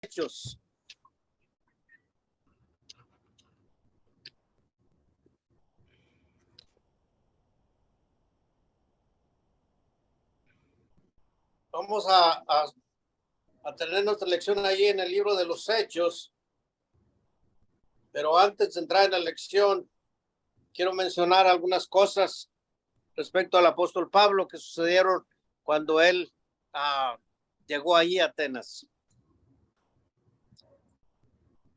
Hechos. Vamos a tener nuestra lección allí en el libro de los Hechos. Pero antes de entrar en la lección, quiero mencionar algunas cosas respecto al apóstol Pablo que sucedieron cuando él llegó allí a Atenas.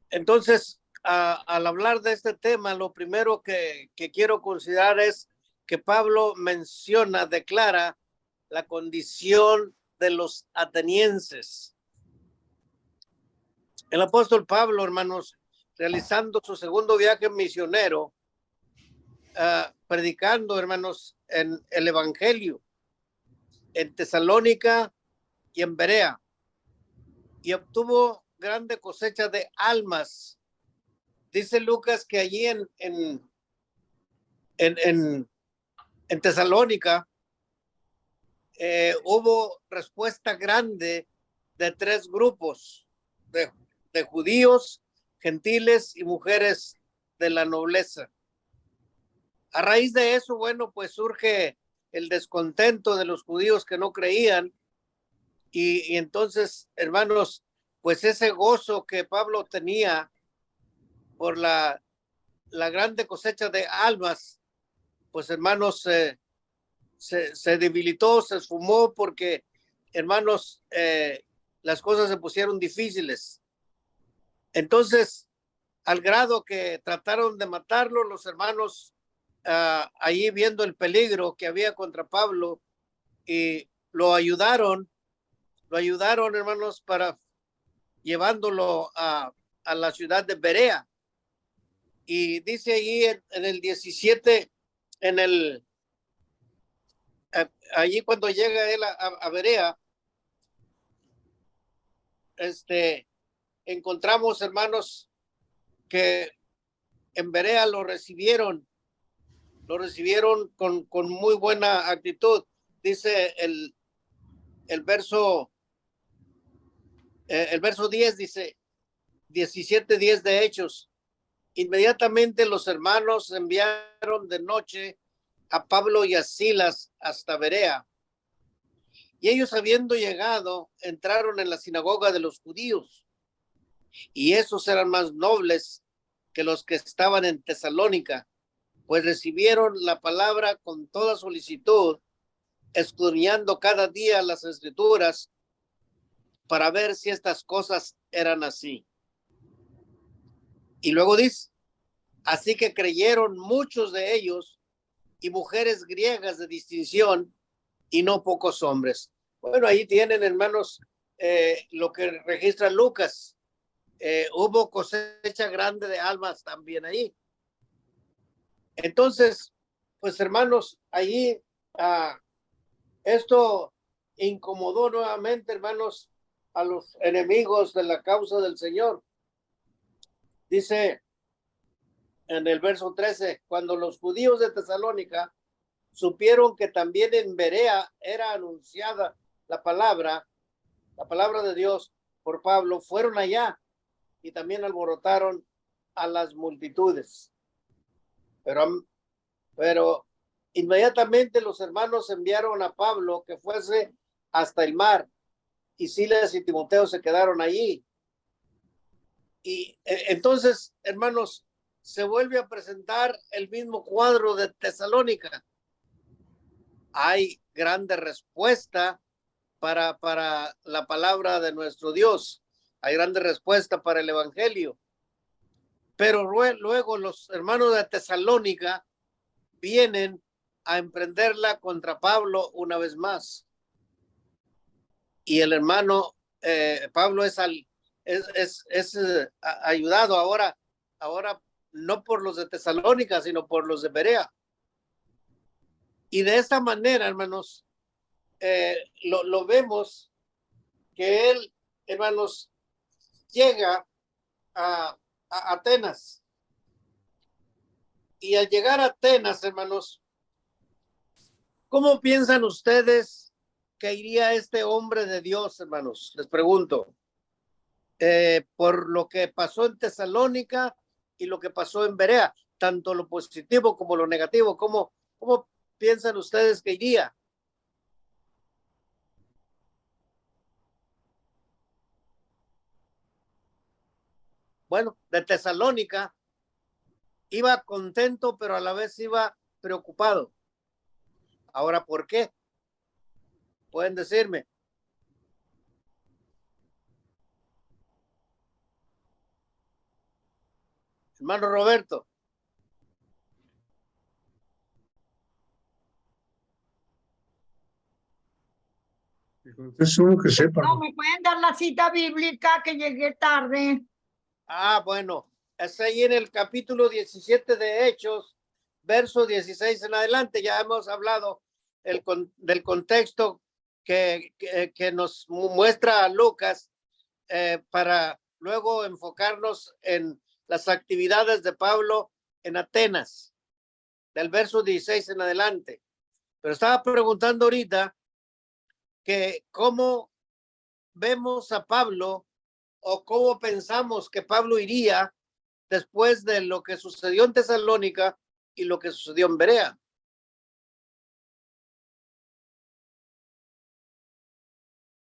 Entonces, al hablar de este tema, lo primero que quiero considerar es que Pablo declara la condición de los atenienses. El apóstol Pablo, hermanos, realizando su segundo viaje misionero, predicando, hermanos, en el evangelio en Tesalónica y en Berea, y obtuvo grande cosecha de almas. Dice Lucas que allí en Tesalónica hubo respuesta grande de tres grupos de judíos, gentiles y mujeres de la nobleza. A raíz de eso, bueno, pues surge el descontento de los judíos que no creían y entonces, hermanos, pues ese gozo que Pablo tenía por la grande cosecha de almas, pues hermanos, se debilitó, se esfumó porque, hermanos, las cosas se pusieron difíciles. Entonces, al grado que trataron de matarlo, los hermanos, allí viendo el peligro que había contra Pablo, y lo ayudaron, hermanos, para llevándolo a la ciudad de Berea. Y dice allí en el 17, allí cuando llega él a Berea, encontramos, hermanos, que en Berea lo recibieron con muy buena actitud. Dice el verso 10, dice 17:10 de Hechos. Inmediatamente los hermanos enviaron de noche a Pablo y a Silas hasta Berea. Y ellos, habiendo llegado, entraron en la sinagoga de los judíos. Y esos eran más nobles que los que estaban en Tesalónica, pues recibieron la palabra con toda solicitud, escudriñando cada día las escrituras para ver si estas cosas eran así. Y luego dice, así que creyeron muchos de ellos y mujeres griegas de distinción y no pocos hombres. Bueno, ahí tienen, hermanos, lo que registra Lucas. Hubo cosecha grande de almas también ahí. Entonces, pues hermanos, allí esto incomodó nuevamente, hermanos, a los enemigos de la causa del Señor. Dice en el verso 13, cuando los judíos de Tesalónica supieron que también en Berea era anunciada la palabra de Dios por Pablo, fueron allá y también alborotaron a las multitudes. Pero inmediatamente los hermanos enviaron a Pablo que fuese hasta el mar, y Silas y Timoteo se quedaron allí. Y entonces, hermanos, se vuelve a presentar el mismo cuadro de Tesalónica. Hay grande respuesta para la palabra de nuestro Dios. Hay grande respuesta para el evangelio. Pero luego los hermanos de Tesalónica vienen a emprenderla contra Pablo una vez más. Y el hermano Pablo es ayudado ahora no por los de Tesalónica, sino por los de Berea. Y de esta manera, hermanos, lo vemos que él, hermanos, llega a Atenas. Y al llegar a Atenas, hermanos, ¿cómo piensan ustedes que iría este hombre de Dios, hermanos? Les pregunto. por lo que pasó en Tesalónica y lo que pasó en Berea, tanto lo positivo como lo negativo. ¿Cómo piensan ustedes que iría? Bueno, de Tesalónica iba contento, pero a la vez iba preocupado. Ahora, ¿por qué? Pueden decirme. Hermano Roberto. Es uno que sepa. No, me pueden dar la cita bíblica que llegué tarde. Bueno, es ahí en el capítulo 17 de Hechos, verso 16 en adelante. Ya hemos hablado del contexto que nos muestra Lucas para luego enfocarnos en las actividades de Pablo en Atenas, del verso 16 en adelante. Pero estaba preguntando ahorita que cómo vemos a Pablo o cómo pensamos que Pablo iría después de lo que sucedió en Tesalónica y lo que sucedió en Berea.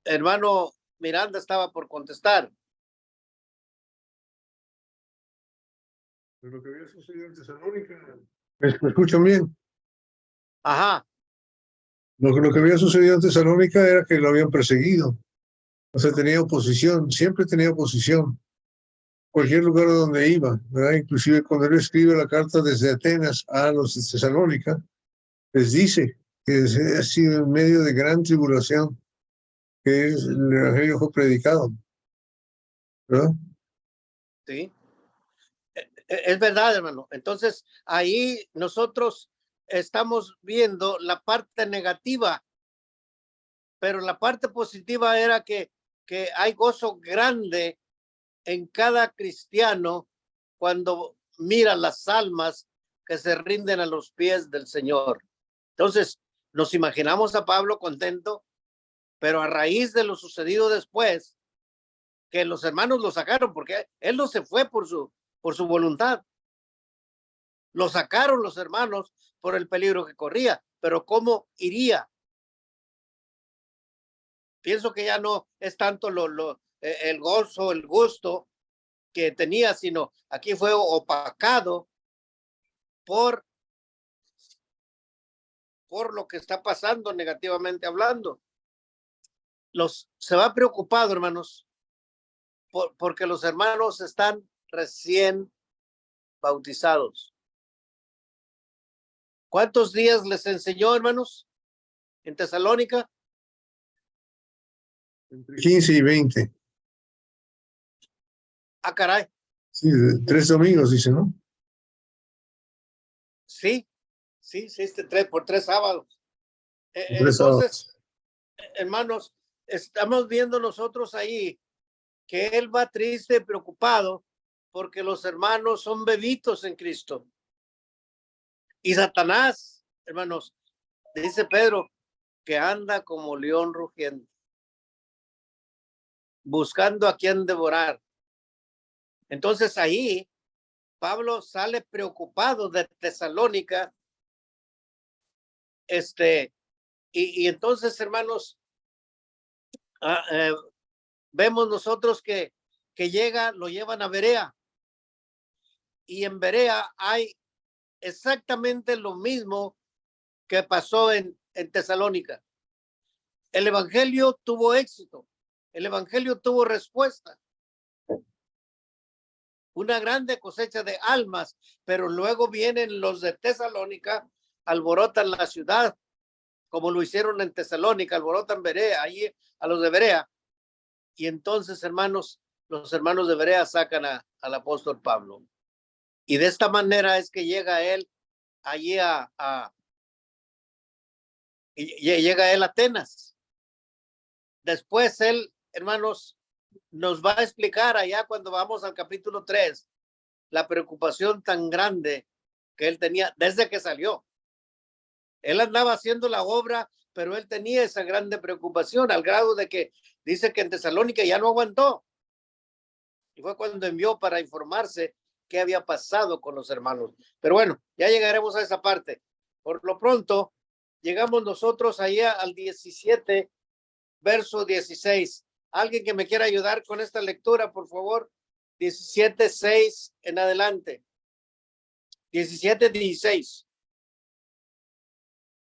Hermano Miranda estaba por contestar. Lo que había sucedido en Tesalónica. ¿Me escuchan bien? Ajá. Lo que había sucedido en Tesalónica era que lo habían perseguido. O sea, tenía oposición, siempre tenía oposición. Cualquier lugar donde iba, ¿verdad? Inclusive cuando él escribe la carta desde Atenas a los de Tesalónica, les dice que ha sido en medio de gran tribulación que el evangelio fue predicado, ¿verdad? Sí. Es verdad, hermano. Entonces, ahí nosotros estamos viendo la parte negativa, pero la parte positiva era que hay gozo grande en cada cristiano cuando mira las almas que se rinden a los pies del Señor. Entonces, nos imaginamos a Pablo contento, pero a raíz de lo sucedido después, que los hermanos lo sacaron, porque él no se fue por su voluntad. Lo sacaron los hermanos por el peligro que corría, pero ¿cómo iría? Pienso que ya no es tanto el gozo, el gusto que tenía, sino aquí fue opacado por lo que está pasando negativamente hablando. Se va preocupado, hermanos, porque los hermanos están recién bautizados. ¿Cuántos días les enseñó, hermanos, en Tesalónica? Entre 15 y 20. Caray. Sí, 3 domingos, dice, ¿no? Sí, por 3 sábados. Entonces, hermanos, estamos viendo nosotros ahí que él va triste, preocupado, porque los hermanos son bebitos en Cristo. Y Satanás, hermanos, dice Pedro, que anda como león rugiente, buscando a quien devorar. Entonces ahí Pablo sale preocupado de Tesalónica. Y entonces, hermanos, vemos nosotros que lo llevan a Berea. Y en Berea hay exactamente lo mismo que pasó en Tesalónica. El evangelio tuvo éxito, el evangelio tuvo respuesta. Una grande cosecha de almas, pero luego vienen los de Tesalónica, alborotan la ciudad, como lo hicieron en Tesalónica, alborotan Berea, ahí a los de Berea. Y entonces, hermanos, los hermanos de Berea sacan al apóstol Pablo. Y de esta manera es que llega él allí llega él a Atenas. Después él, hermanos, nos va a explicar allá cuando vamos al capítulo 3, la preocupación tan grande que él tenía desde que salió. Él andaba haciendo la obra, pero él tenía esa grande preocupación al grado de que dice que en Tesalónica ya no aguantó. Y fue cuando envió para informarse qué había pasado con los hermanos. Pero bueno, ya llegaremos a esa parte. Por lo pronto, llegamos nosotros allá al 17, verso 16. ¿Alguien que me quiera ayudar con esta lectura, por favor? 17:6 en adelante. 17:16.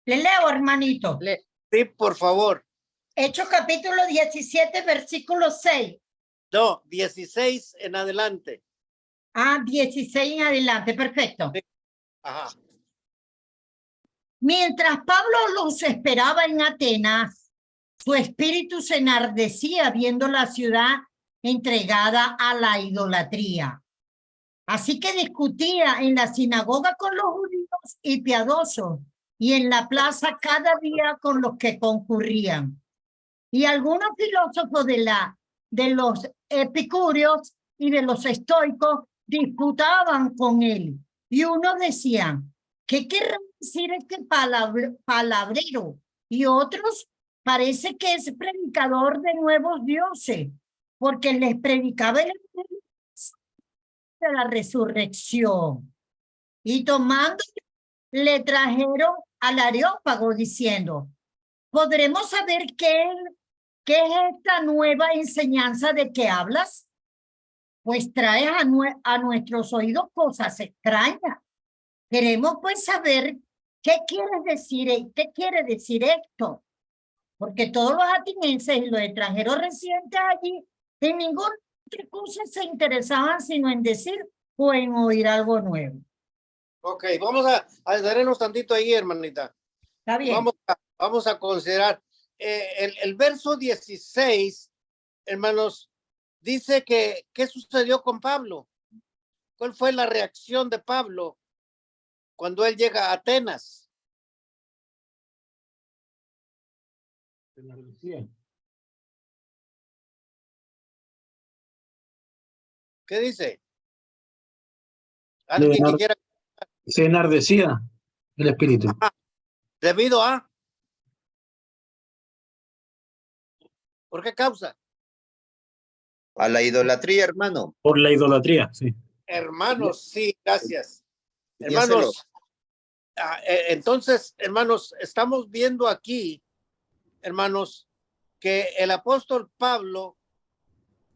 Le leo, hermanito. Sí, por favor. Hechos capítulo 17, versículo 6. No, 16 en adelante. 16 en adelante, perfecto. Sí. Ajá. Mientras Pablo los esperaba en Atenas, su espíritu se enardecía viendo la ciudad entregada a la idolatría. Así que discutía en la sinagoga con los judíos y piadosos, y en la plaza cada día con los que concurrían. Y algunos filósofos de los epicúreos y de los estoicos disputaban con él. Y unos decían, ¿qué querrá decir este palabrero? Y otros, parece que es predicador de nuevos dioses, porque les predicaba el de la resurrección. Y tomando, le trajeron al Areópago diciendo, ¿podremos saber qué es esta nueva enseñanza de que hablas? Pues traes a nuestros oídos cosas extrañas. Queremos pues saber qué quiere decir esto. Porque todos los atenienses y los extranjeros residentes allí en ninguna otra cosa se interesaban sino en decir o en oír algo nuevo. Ok, vamos a detenernos tantito ahí, hermanita. Está bien. Vamos a considerar el verso 16, hermanos, dice que ¿qué sucedió con Pablo? ¿Cuál fue la reacción de Pablo cuando él llega a Atenas? ¿Qué dice? ¿Alguien que quiera? Se enardecía el espíritu. ¿Debido a? ¿Por qué causa? A la idolatría, hermano. Por la idolatría, sí. Hermanos, sí, gracias. Piénselo. Hermanos, entonces, hermanos, estamos viendo aquí, hermanos, que el apóstol Pablo,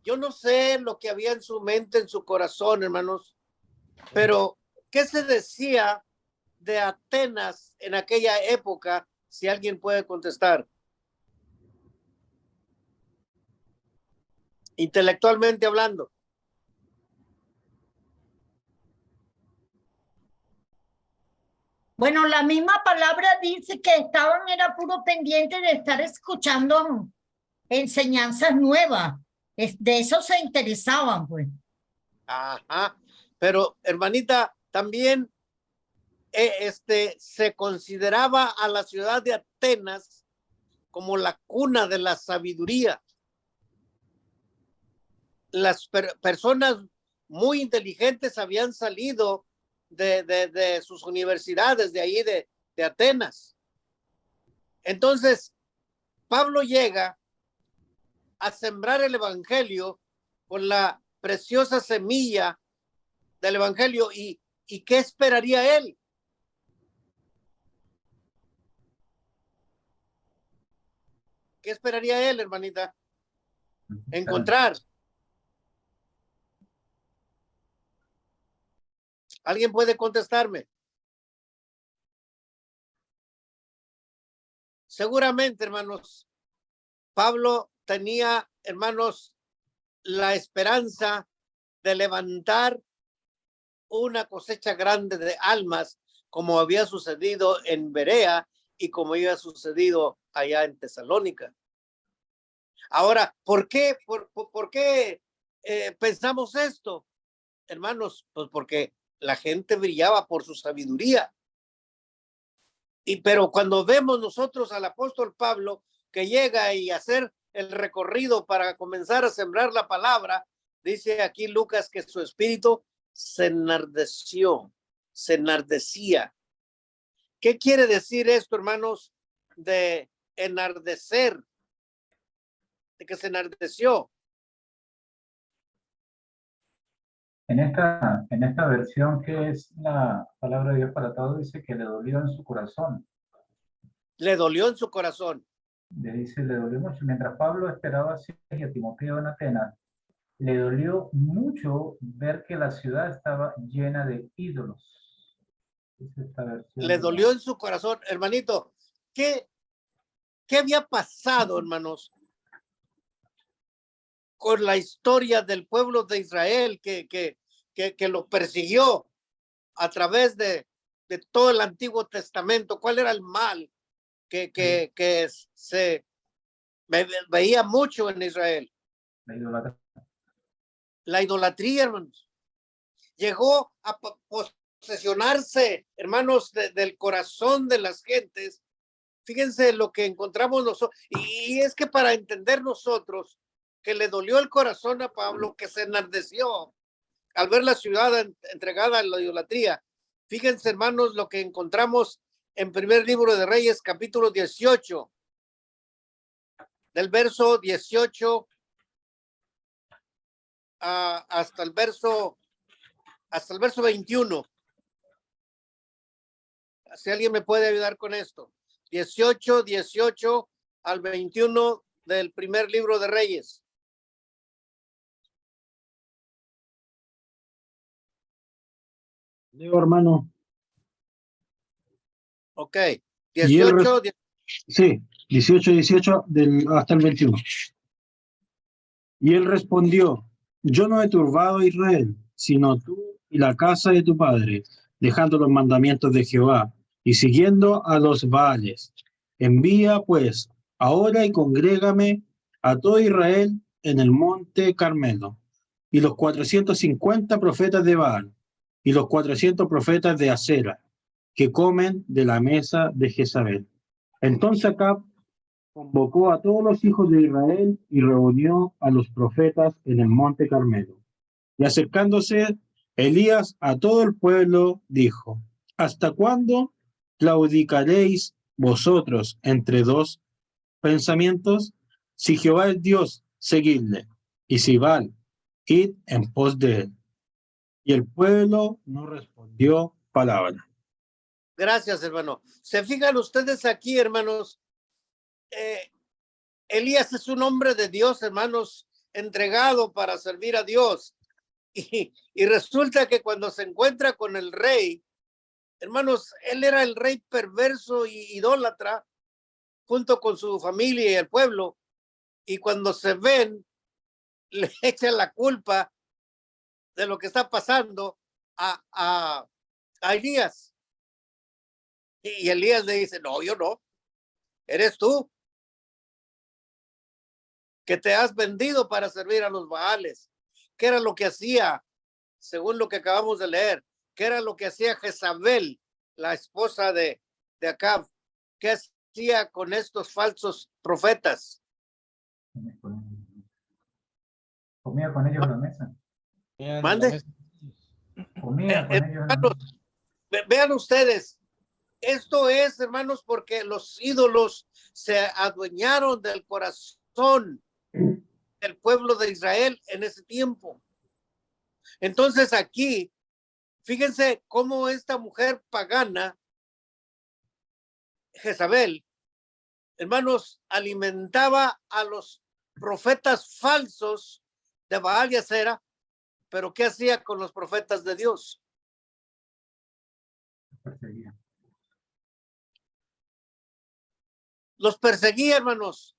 yo no sé lo que había en su mente, en su corazón, hermanos, pero ¿qué se decía de Atenas en aquella época? Si alguien puede contestar. Intelectualmente hablando. Bueno, la misma palabra dice que estaban, era puro pendiente de estar escuchando enseñanzas nuevas. De eso se interesaban, pues. Ajá. Pero, hermanita, también se consideraba a la ciudad de Atenas como la cuna de la sabiduría. Las personas muy inteligentes habían salido de sus universidades, de ahí de Atenas. Entonces, Pablo llega a sembrar el evangelio con la preciosa semilla del evangelio. ¿Y qué esperaría él? ¿Qué esperaría él, hermanita? Encontrar. ¿Alguien puede contestarme? Seguramente, hermanos, Pablo tenía, hermanos, la esperanza de levantar una cosecha grande de almas, como había sucedido en Berea y como había sucedido allá en Tesalónica. Ahora, ¿por qué pensamos esto, hermanos? Pues porque la gente brillaba por su sabiduría. Pero cuando vemos nosotros al apóstol Pablo que llega y hacer el recorrido para comenzar a sembrar la palabra, dice aquí Lucas que su espíritu se enardeció, se enardecía. ¿Qué quiere decir esto, hermanos, de enardecer? De que se enardeció. En esta versión que es la palabra de Dios para todos, dice que le dolió en su corazón. Le dolió en su corazón. Le dolió mucho. Mientras Pablo esperaba a Silas y a Timoteo en Atenas, le dolió mucho ver que la ciudad estaba llena de ídolos. Es esta versión Le de dolió en su corazón. Hermanito, ¿qué había pasado, hermanos, con la historia del pueblo de Israel que lo persiguió a través de todo el Antiguo Testamento? ¿Cuál era el mal que se veía mucho en Israel? la idolatría. La idolatría, hermanos. Llegó a posesionarse, hermanos, del corazón de las gentes. Fíjense lo que encontramos nosotros. Y es que para entender nosotros que le dolió el corazón a Pablo, que se enardeció al ver la ciudad entregada a la idolatría. Fíjense, hermanos, lo que encontramos en primer libro de Reyes, capítulo 18, del verso 18 hasta el verso 21. Si alguien me puede ayudar con esto. 18 al 21 del primer libro de Reyes. Leo, hermano. Ok. Y él 18. Sí, 18 hasta el 21. Y él respondió: yo no he turbado a Israel, sino tú y la casa de tu padre, dejando los mandamientos de Jehová y siguiendo a los Baales. Envía pues ahora y congrégame a todo Israel en el monte Carmelo, y los 450 profetas de Baal, y los 400 profetas de Asera, que comen de la mesa de Jezabel. Entonces Acab convocó a todos los hijos de Israel y reunió a los profetas en el monte Carmelo. Y acercándose Elías a todo el pueblo, dijo: ¿hasta cuándo claudicaréis vosotros entre dos pensamientos? Si Jehová es Dios, seguidle, y si Baal, id en pos de él. Y el pueblo no respondió palabra. Gracias, hermano. Se fijan ustedes aquí, hermanos. Elías es un hombre de Dios, hermanos, entregado para servir a Dios. Y resulta que cuando se encuentra con el rey, hermanos, él era el rey perverso y idólatra, junto con su familia y el pueblo. Y cuando se ven, le echan la culpa de lo que está pasando a Elías. Y Elías le dice: no, yo no, eres tú, que te has vendido para servir a los Baales. ¿Qué era lo que hacía, según lo que acabamos de leer? ¿Qué era lo que hacía Jezabel, la esposa de Acab? ¿Qué hacía con estos falsos profetas? Comía con ellos en la mesa. Mande. Comía con ellos en la mesa. Vean ustedes, esto es, hermanos, porque los ídolos se adueñaron del corazón del pueblo de Israel en ese tiempo. Entonces aquí, fíjense cómo esta mujer pagana, Jezabel, hermanos, alimentaba a los profetas falsos de Baal y Asera, pero ¿qué hacía con los profetas de Dios? Los perseguía, hermanos,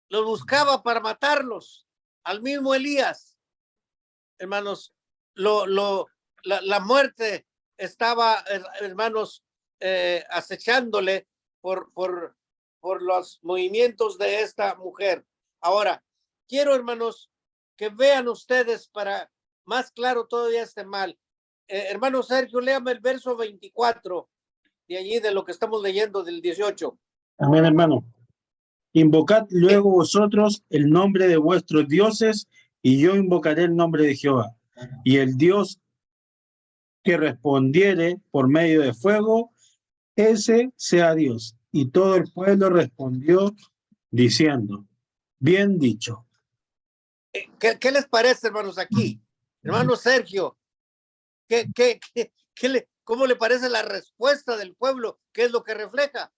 los buscaba para matarlos. Al mismo Elías, hermanos, la muerte estaba, hermanos, acechándole por los movimientos de esta mujer. Ahora, quiero, hermanos, que vean ustedes para más claro todavía este mal. Hermano Sergio, léame el verso 24 de allí de lo que estamos leyendo del 18. Amén, hermano. Invocad luego vosotros el nombre de vuestros dioses, y yo invocaré el nombre de Jehová. Y el Dios que respondiere por medio de fuego, ese sea Dios. Y todo el pueblo respondió diciendo: bien dicho. ¿Qué les parece, hermanos, aquí? Hermano Sergio, ¿Cómo le parece la respuesta del pueblo? ¿Qué es lo que refleja?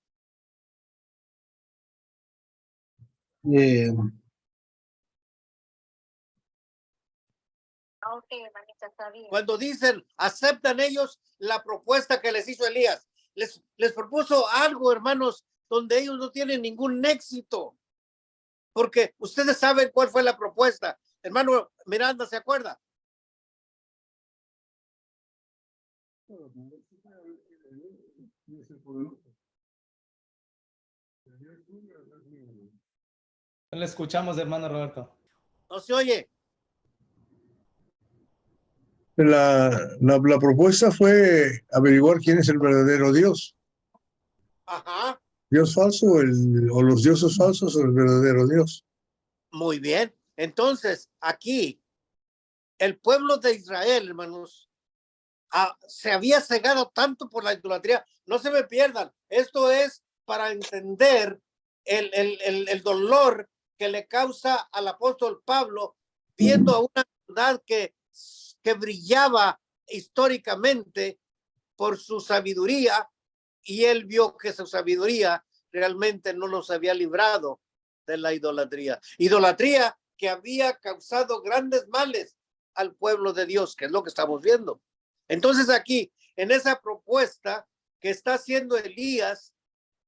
Cuando dicen, aceptan ellos la propuesta que les hizo Elías. Les propuso algo, hermanos, donde ellos no tienen ningún éxito. Porque ustedes saben cuál fue la propuesta. Hermano Miranda, ¿se acuerda? No le escuchamos, hermano Roberto. No se oye. La propuesta fue averiguar quién es el verdadero Dios. Ajá. Dios falso o los dioses falsos o el verdadero Dios. Muy bien. Entonces, aquí, el pueblo de Israel, hermanos, se había cegado tanto por la idolatría. No se me pierdan. Esto es para entender el dolor que le causa al apóstol Pablo viendo a una ciudad que brillaba históricamente por su sabiduría, y él vio que su sabiduría realmente no los había librado de la idolatría. Idolatría que había causado grandes males al pueblo de Dios, que es lo que estamos viendo. Entonces aquí, en esa propuesta que está haciendo Elías,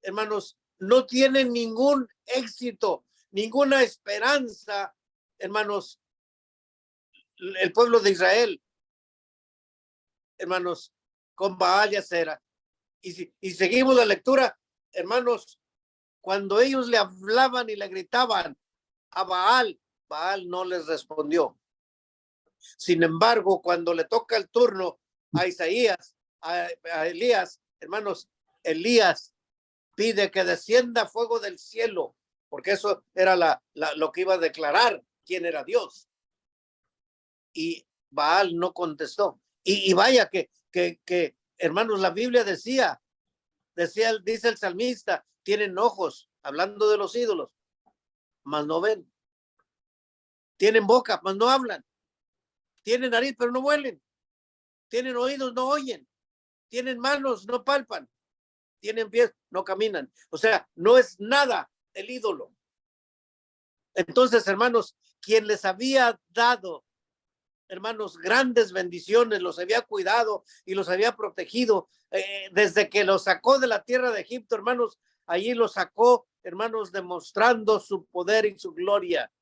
hermanos, no tiene ningún éxito, ninguna esperanza, hermanos, el pueblo de Israel, hermanos, con Baal y Acera. Y seguimos la lectura, hermanos, cuando ellos le hablaban y le gritaban a Baal, Baal no les respondió. Sin embargo, cuando le toca el turno a Isaías, a Elías, hermanos, Elías pide que descienda fuego del cielo, porque eso era lo que iba a declarar quién era Dios. Y Baal no contestó. Y vaya que hermanos, la Biblia dice el salmista, tienen ojos, hablando de los ídolos, mas no ven. Tienen boca, mas no hablan. Tienen nariz, pero no huelen. Tienen oídos, no oyen. Tienen manos, no palpan. Tienen pies, no caminan. O sea, no es nada el ídolo. Entonces, hermanos, quien les había dado, hermanos, grandes bendiciones, los había cuidado y los había protegido desde que los sacó de la tierra de Egipto, hermanos, allí los sacó, hermanos, demostrando su poder y su gloria,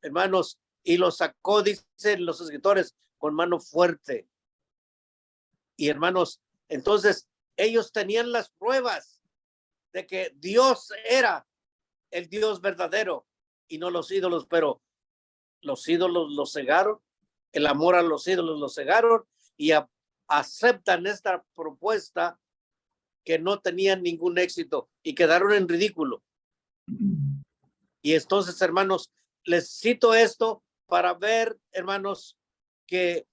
hermanos, y los sacó, dicen los escritores, con mano fuerte. Y hermanos, entonces ellos tenían las pruebas de que Dios era el Dios verdadero y no los ídolos, pero los ídolos los cegaron, el amor a los ídolos los cegaron y aceptan esta propuesta que no tenían ningún éxito y quedaron en ridículo. Y entonces, hermanos, les cito esto para ver, hermanos, que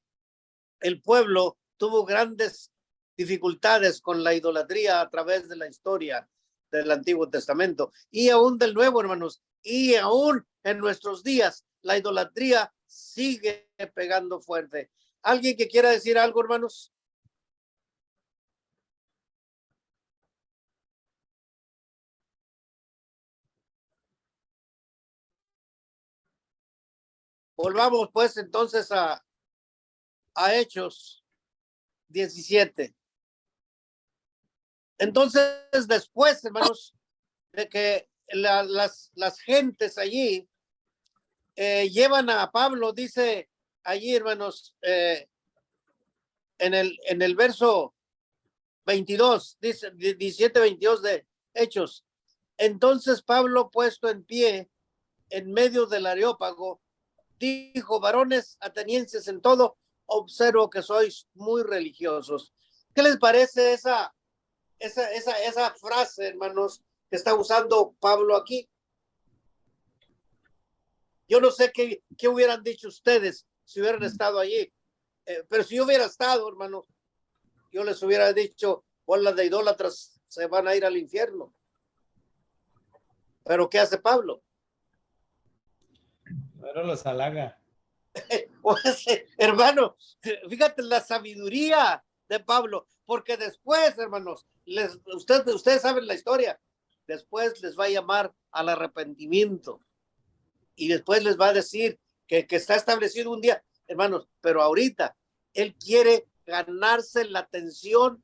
el pueblo tuvo grandes dificultades con la idolatría a través de la historia del Antiguo Testamento y aún del Nuevo, hermanos, y aún en nuestros días la idolatría sigue pegando fuerte. ¿Alguien que quiera decir algo, hermanos? Volvamos pues entonces a Hechos 17. Entonces, después, hermanos, de que las gentes allí llevan a Pablo, dice allí, hermanos, en el verso 22, dice 17-22 de Hechos. Entonces Pablo, puesto en pie en medio del Areópago, dijo: varones atenienses en todo, observo que sois muy religiosos. ¿Qué les parece esa frase, hermanos, que está usando Pablo aquí? Yo no sé qué hubieran dicho ustedes si hubieran estado allí, pero si yo hubiera estado, hermanos, yo les hubiera dicho: bolas de idólatras, se van a ir al infierno. Pero ¿qué hace Pablo? Pero los halaga. Pues, hermano, fíjate la sabiduría de Pablo, porque después, hermanos, ustedes saben la historia, después les va a llamar al arrepentimiento y después les va a decir que está establecido un día, hermanos, pero ahorita él quiere ganarse la atención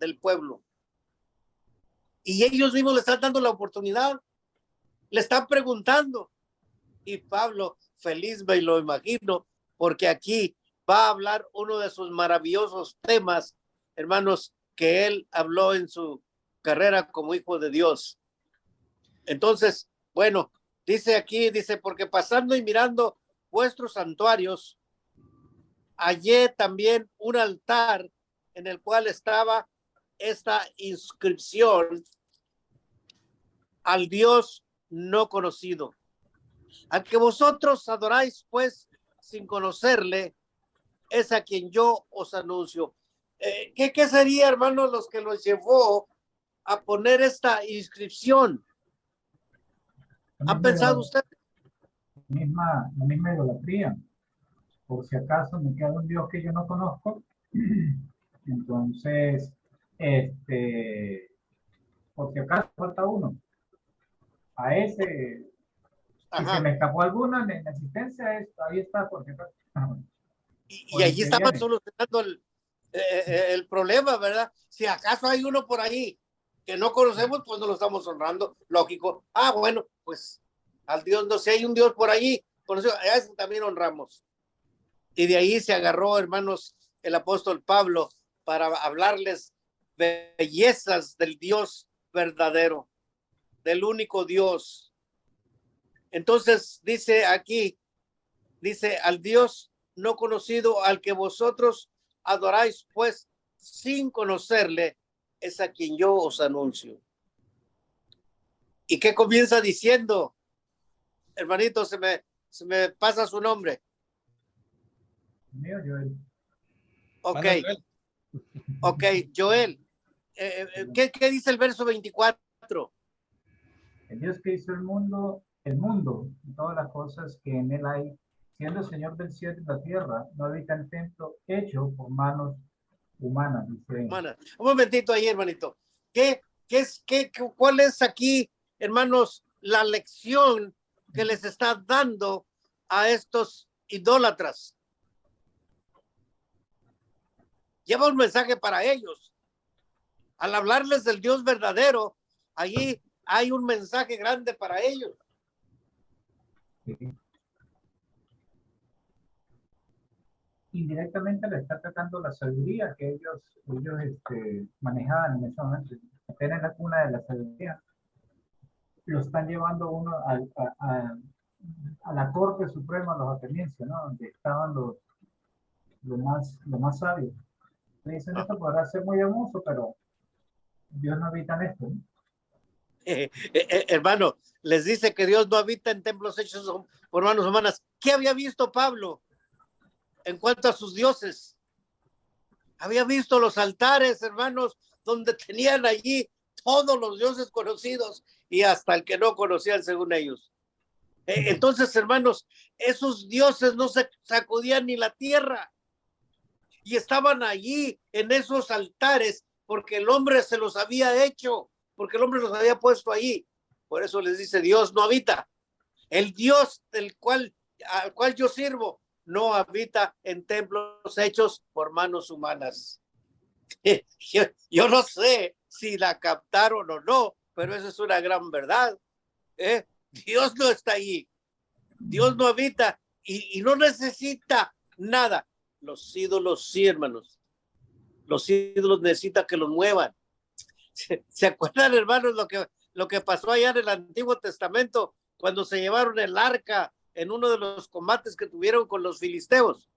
del pueblo. Y ellos mismos le están dando la oportunidad, le están preguntando. Y Pablo, feliz me lo imagino, porque aquí va a hablar uno de sus maravillosos temas, hermanos, que él habló en su carrera como hijo de Dios. Entonces, bueno, dice aquí, dice, porque pasando y mirando vuestros santuarios, hallé también un altar en el cual estaba esta inscripción: al Dios no conocido, al que vosotros adoráis, pues, sin conocerle, es a quien yo os anuncio. ¿Qué sería, hermanos, los que los llevó a poner esta inscripción? ¿Han pensado ustedes? La misma idolatría. Por si acaso me queda un Dios que yo no conozco, entonces, por si acaso falta uno. A ese, si se me escapó alguno en la existencia, ahí está, por si acaso. Y allí estaban solucionando el problema, ¿verdad? Si acaso hay uno por ahí que no conocemos, pues no lo estamos honrando, lógico. Bueno, pues al Dios, no sé, hay un Dios por ahí, conocido, a ese también honramos. Y de ahí se agarró, hermanos, el apóstol Pablo para hablarles bellezas del Dios verdadero, del único Dios. Entonces dice aquí, dice, al Dios no conocido, al que vosotros adoráis, pues sin conocerle, es a quien yo os anuncio. ¿Y qué comienza diciendo? Hermanito, se me pasa su nombre. Mío, Joel. Ok, ok, Joel. ¿Qué dice el verso 24? El Dios que hizo el mundo y todas las cosas que en él hay, siendo el Señor del cielo y la tierra, no habita en templo hecho por manos humanas, dice. Un momentito ahí, hermanito. ¿Cuál es aquí, hermanos, la lección que les está dando a estos idólatras? Lleva un mensaje para ellos. Al hablarles del Dios verdadero, allí hay un mensaje grande para ellos. Sí. Indirectamente le está tratando la sabiduría que ellos manejaban en ese momento. Apenas en la cuna de la sabiduría. Lo están llevando uno a la Corte Suprema, los atenienses, ¿no? Donde estaban los más sabios. Le dicen, esto podrá ser muy hermoso, pero Dios no habita en esto, ¿no? Hermano, les dice que Dios no habita en templos hechos por manos humanas. ¿Qué había visto Pablo en cuanto a sus dioses? Había visto los altares, hermanos, donde tenían allí todos los dioses conocidos y hasta el que no conocían según ellos. Entonces, hermanos, esos dioses no se sacudían ni la tierra y estaban allí en esos altares porque el hombre se los había hecho, porque el hombre los había puesto allí. Por eso les dice, Dios no habita. El Dios al cual yo sirvo no habita en templos hechos por manos humanas. Yo no sé si la captaron o no, pero eso es una gran verdad. Dios no está allí. Dios no habita y no necesita nada. Los ídolos sí, hermanos. Los ídolos necesitan que los muevan. ¿Se acuerdan, hermanos, lo que pasó allá en el Antiguo Testamento cuando se llevaron el arca en uno de los combates que tuvieron con los filisteos?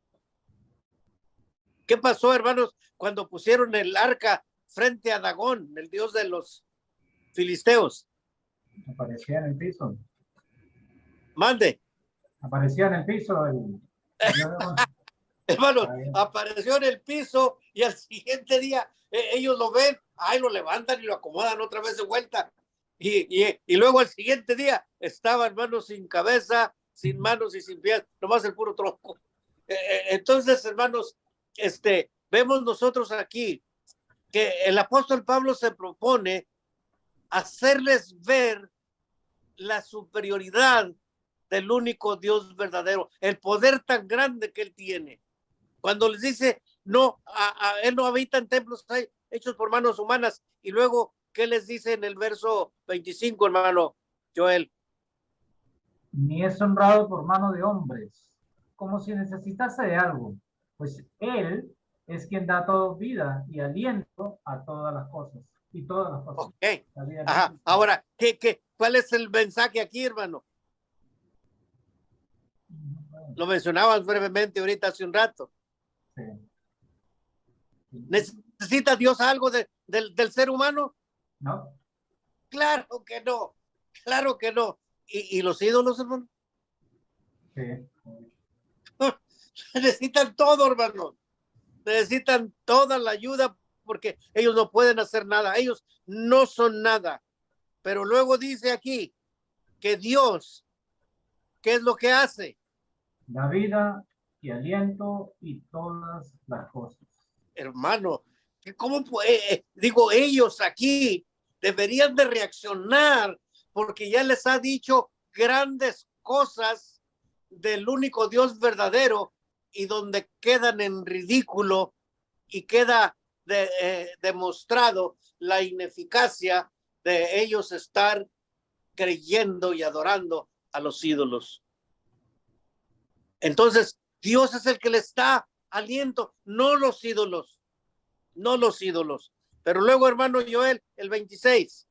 ¿Qué pasó, hermanos, cuando pusieron el arca frente a Dagón, el dios de los filisteos? Aparecía en el piso. Mande. Aparecía en el piso Hermanos, apareció en el piso y al siguiente día ellos lo ven, lo levantan y lo acomodan otra vez de vuelta. Y luego al siguiente día estaba, hermanos, sin cabeza, sin manos y sin pies, nomás el puro tronco. Entonces, hermanos, vemos nosotros aquí que el apóstol Pablo se propone hacerles ver la superioridad del único Dios verdadero, el poder tan grande que él tiene. Cuando les dice, no, él no habita en templos hechos por manos humanas, y luego, ¿qué les dice en el verso 25, hermano Joel? Ni es honrado por mano de hombres, como si necesitase de algo, pues él es quien da toda vida y aliento a todas las cosas. Y todas las cosas. Ok. Ajá. Ahora, ¿cuál es el mensaje aquí, hermano? Lo mencionabas brevemente ahorita hace un rato. Sí. ¿Necesita Dios algo del ser humano? ¿No? Claro que no. Claro que no. ¿Y los ídolos, hermano? Sí. Necesitan todo, hermano. Necesitan toda la ayuda porque ellos no pueden hacer nada. Ellos no son nada. Pero luego dice aquí que Dios, ¿qué es lo que hace? Da vida y aliento y todas las cosas. Hermano, ¿cómo digo, ellos aquí deberían de reaccionar porque ya les ha dicho grandes cosas del único Dios verdadero y donde quedan en ridículo y queda demostrado la ineficacia de ellos estar creyendo y adorando a los ídolos. Entonces, Dios es el que les da aliento, no los ídolos, no los ídolos. Pero luego, hermano Joel, el 26.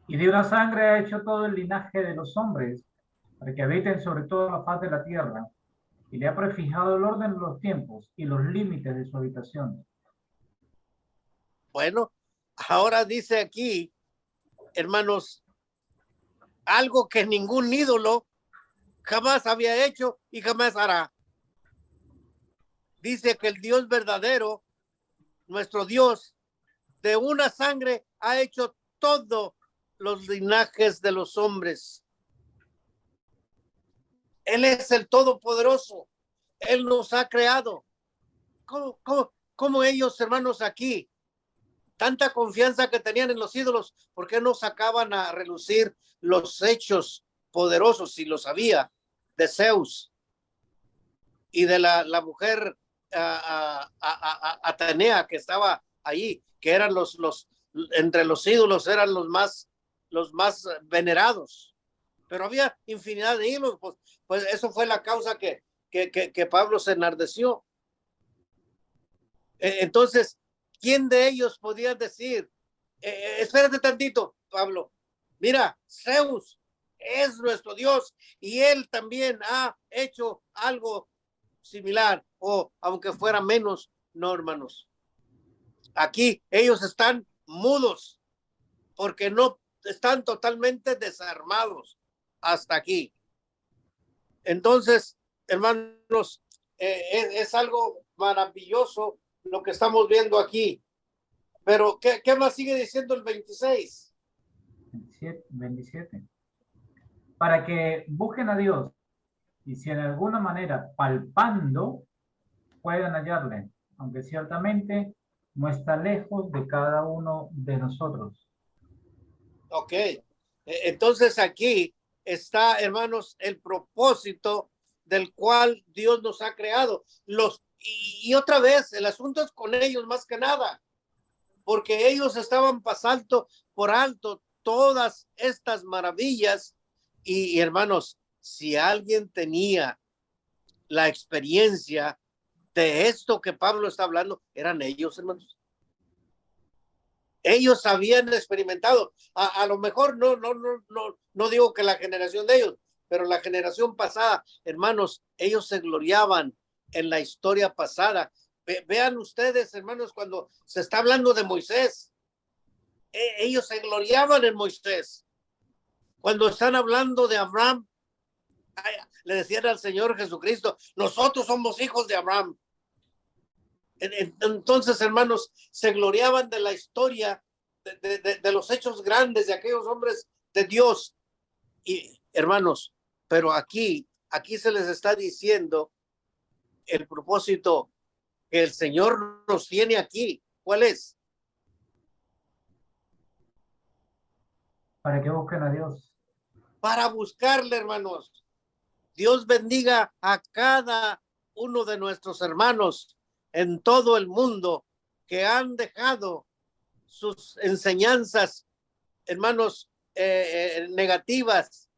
Y de una sangre ha hecho todo el linaje de los hombres, para que habiten sobre toda la faz de la tierra, y le ha prefijado el orden de los tiempos y los límites de su habitación. Bueno, ahora dice aquí, hermanos, algo que ningún ídolo jamás había hecho y jamás hará. Dice que el Dios verdadero, nuestro Dios, de una sangre ha hecho todos los linajes de los hombres. Él es el Todopoderoso. Él nos ha creado. ¿Cómo ellos, hermanos, aquí, tanta confianza que tenían en los ídolos, por qué no sacaban a relucir los hechos poderosos, si los había, de Zeus y de la mujer Atenea que estaba ahí, que eran entre los ídolos eran los más venerados? Pero había infinidad de ídolos, pues eso fue la causa que Pablo se enardeció. Entonces, ¿quién de ellos podía decir, espérate tantito, Pablo, mira, Zeus es nuestro Dios y él también ha hecho algo similar, o aunque fuera menos, no, hermanos? Aquí ellos están mudos porque no están totalmente desarmados hasta aquí. Entonces, hermanos, es algo maravilloso lo que estamos viendo aquí. Pero, ¿qué más sigue diciendo el 26? 27. Para que busquen a Dios y si en alguna manera palpando puedan hallarle, aunque ciertamente no está lejos de cada uno de nosotros. Ok. Entonces aquí está, hermanos, el propósito del cual Dios nos ha creado. Y otra vez, el asunto es con ellos más que nada, porque ellos estaban pasando por alto todas estas maravillas. Y hermanos, si alguien tenía la experiencia de esto que Pablo está hablando, eran ellos, hermanos. Ellos habían experimentado, a lo mejor no digo que la generación de ellos, pero la generación pasada, hermanos, ellos se gloriaban en la historia pasada. Vean ustedes, hermanos, cuando se está hablando de Moisés, ellos se gloriaban en Moisés. Cuando están hablando de Abraham, le decían al Señor Jesucristo, nosotros somos hijos de Abraham. Entonces, hermanos, se gloriaban de la historia, de los hechos grandes de aquellos hombres de Dios. Y, hermanos, Pero aquí se les está diciendo el propósito que el Señor nos tiene aquí. ¿Cuál es? Para que busquen a Dios. Para buscarle, hermanos. Dios bendiga a cada uno de nuestros hermanos en todo el mundo que han dejado sus enseñanzas, hermanos, negativas,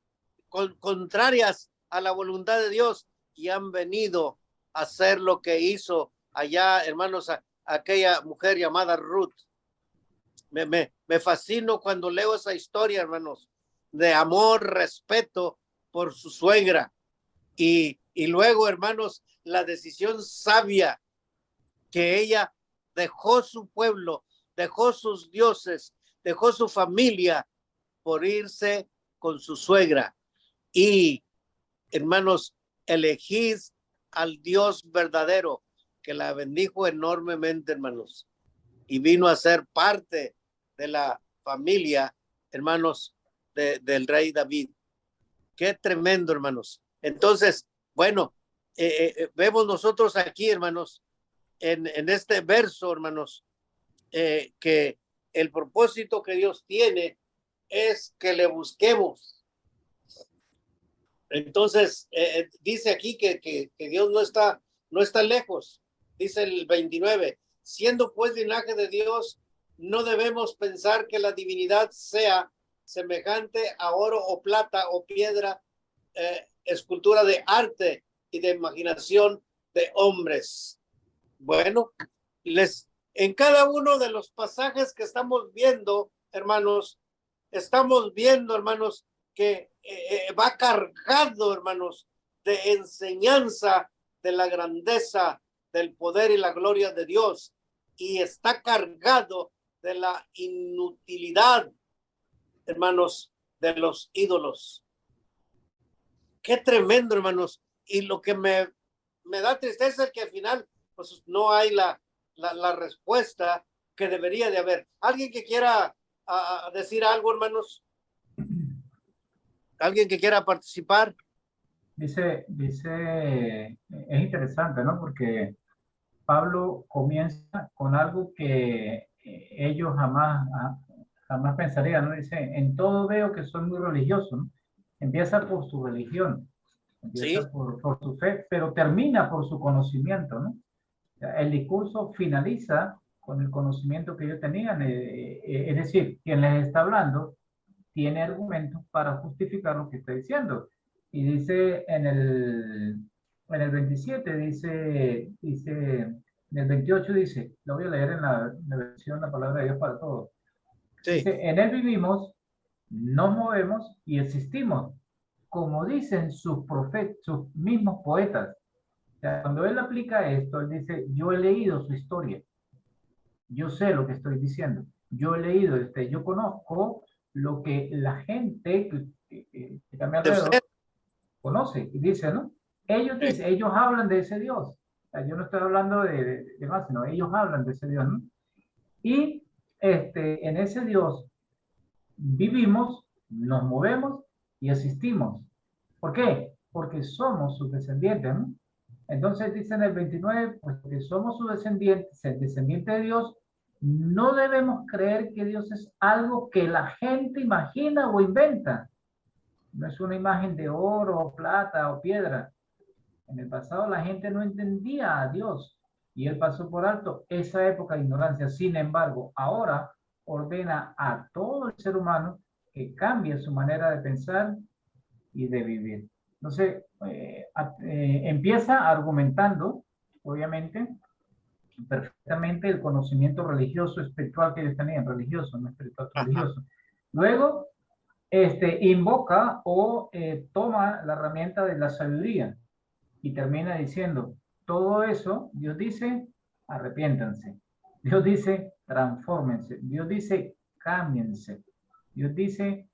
contrarias a la voluntad de Dios, y han venido a hacer lo que hizo allá, hermanos, aquella mujer llamada Ruth. Me fascino cuando leo esa historia, hermanos, de amor, respeto por su suegra. Y luego, hermanos, la decisión sabia que ella dejó su pueblo, dejó sus dioses, dejó su familia por irse con su suegra. Y, hermanos, elegid al Dios verdadero, que la bendijo enormemente, hermanos, y vino a ser parte de la familia, hermanos, del rey David. Qué tremendo, hermanos. Entonces, bueno, vemos nosotros aquí, hermanos, en este verso, hermanos, que el propósito que Dios tiene es que le busquemos. Entonces, dice aquí que Dios no está lejos. Dice el 29, siendo pues linaje de Dios, no debemos pensar que la divinidad sea semejante a oro o plata o piedra, escultura de arte y de imaginación de hombres. Bueno, en cada uno de los pasajes que estamos viendo, hermanos, que va cargado, hermanos, de enseñanza de la grandeza, del poder y la gloria de Dios, y está cargado de la inutilidad, hermanos, de los ídolos. Qué tremendo, hermanos. Y lo que me da tristeza es que al final pues no hay la respuesta que debería de haber. ¿Alguien que quiera decir algo, hermanos? ¿Alguien que quiera participar? Dice, es interesante, ¿no? Porque Pablo comienza con algo que ellos jamás pensarían, ¿no? Dice, en todo veo que soy muy religioso, ¿no? Empieza por su religión, empieza Sí. por su fe, pero termina por su conocimiento, ¿no? El discurso finaliza con el conocimiento que ellos tenían, es decir, quien les está hablando tiene argumentos para justificar lo que está diciendo. Y dice en el 27, dice en el 28 dice, lo voy a leer en la versión La Palabra de Dios para Todos. Sí. Dice, en él vivimos, nos movemos y existimos, como dicen sus mismos poetas. O sea, cuando él aplica esto, él dice, yo he leído su historia, yo sé lo que estoy diciendo, yo he leído, yo conozco lo que la gente que está a mi alrededor conoce y dice, ¿no? Ellos hablan de ese Dios. O sea, yo no estoy hablando de más, sino ellos hablan de ese Dios, ¿no? Y en ese Dios vivimos, nos movemos y existimos. ¿Por qué? Porque somos sus descendientes, ¿no? Entonces dice en el 29, pues que somos sus descendientes, el descendiente de Dios, no debemos creer que Dios es algo que la gente imagina o inventa. No es una imagen de oro, o plata o piedra. En el pasado la gente no entendía a Dios y él pasó por alto esa época de ignorancia. Sin embargo, ahora ordena a todo el ser humano que cambie su manera de pensar y de vivir. Entonces, empieza argumentando, obviamente, perfectamente el conocimiento religioso, espiritual que ellos tenían, religioso, no espiritual, religioso. Luego, invoca o toma la herramienta de la sabiduría y termina diciendo, todo eso, Dios dice, arrepiéntanse. Dios dice, transfórmense. Dios dice, cámbiense. Dios dice,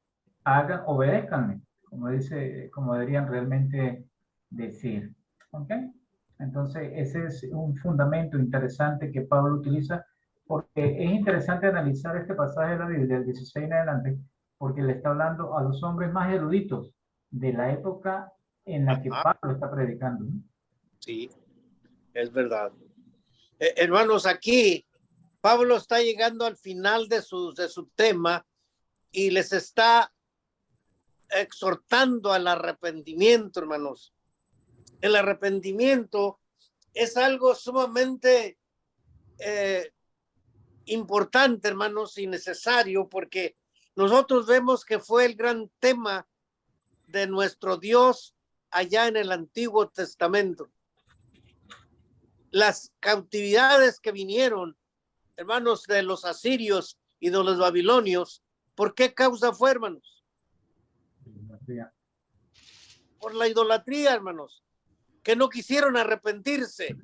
obedézcanme, como deberían realmente decir. ¿Ok? Entonces, ese es un fundamento interesante que Pablo utiliza, porque es interesante analizar este pasaje de la Biblia, del 16 en adelante, porque le está hablando a los hombres más eruditos, de la época en la que Pablo está predicando, ¿no? Sí, es verdad. Hermanos, aquí Pablo está llegando al final de su tema y les está exhortando al arrepentimiento, hermanos. El arrepentimiento es algo sumamente importante, hermanos, y necesario, porque nosotros vemos que fue el gran tema de nuestro Dios allá en el Antiguo Testamento. Las cautividades que vinieron, hermanos, de los asirios y de los babilonios, ¿por qué causa fue, hermanos? Por la idolatría, hermanos, que no quisieron arrepentirse.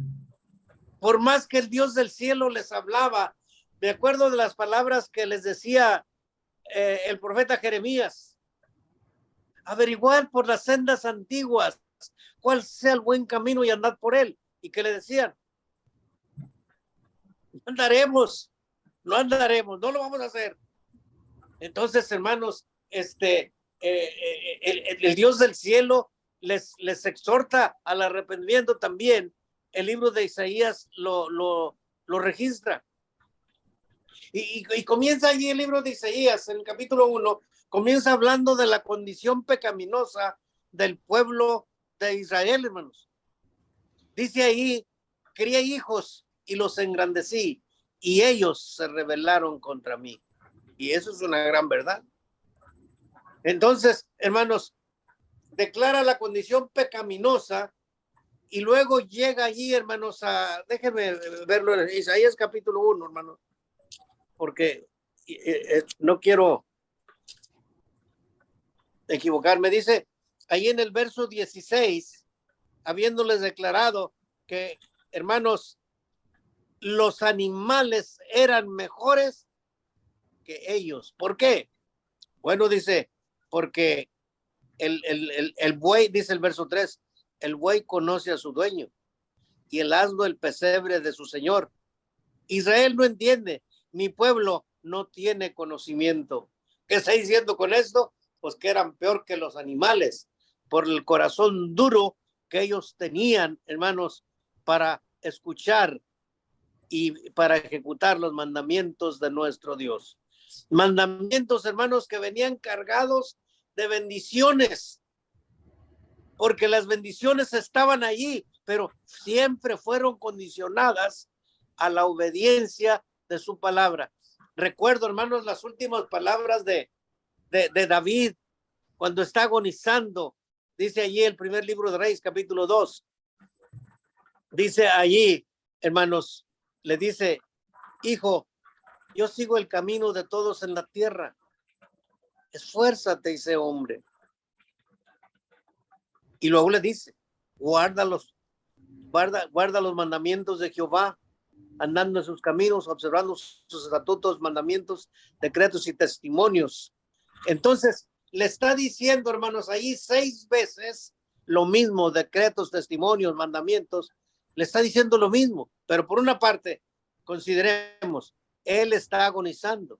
Por más que el Dios del cielo les hablaba, de acuerdo de las palabras que les decía el profeta Jeremías, averiguar por las sendas antiguas cuál sea el buen camino y andad por él. Y que le decían, no andaremos, no lo vamos a hacer. Entonces, hermanos, el Dios del cielo les exhorta al arrepentimiento también. El libro de Isaías lo registra. Y comienza allí el libro de Isaías, en el capítulo 1, comienza hablando de la condición pecaminosa del pueblo de Israel, hermanos. Dice ahí, crié hijos y los engrandecí, y ellos se rebelaron contra mí. Y eso es una gran verdad. Entonces, hermanos, declara la condición pecaminosa y luego llega allí, hermanos, déjenme verlo en Isaías capítulo 1, hermanos, porque no quiero equivocarme. Dice ahí en el verso 16, habiéndoles declarado que, hermanos, los animales eran mejores que ellos. ¿Por qué? Bueno, dice, porque el buey, dice el verso 3, el buey conoce a su dueño y el asno el pesebre de su señor. Israel no entiende, mi pueblo no tiene conocimiento. ¿Qué está diciendo con esto? Pues que eran peor que los animales por el corazón duro que ellos tenían, hermanos, para escuchar y para ejecutar los mandamientos de nuestro Dios. Mandamientos, hermanos, que venían cargados de bendiciones, porque las bendiciones estaban allí, pero siempre fueron condicionadas a la obediencia de su palabra. Recuerdo, hermanos, las últimas palabras de David cuando está agonizando. Dice allí el primer libro de Reyes, capítulo 2. Dice allí, hermanos, le dice, hijo, yo sigo el camino de todos en la tierra. Esfuérzate y sé hombre. Y luego le dice, guarda los mandamientos de Jehová, andando en sus caminos, observando sus estatutos, mandamientos, decretos y testimonios. Entonces, le está diciendo, hermanos, ahí 6 veces lo mismo, decretos, testimonios, mandamientos, le está diciendo lo mismo, pero por una parte, consideremos, él está agonizando.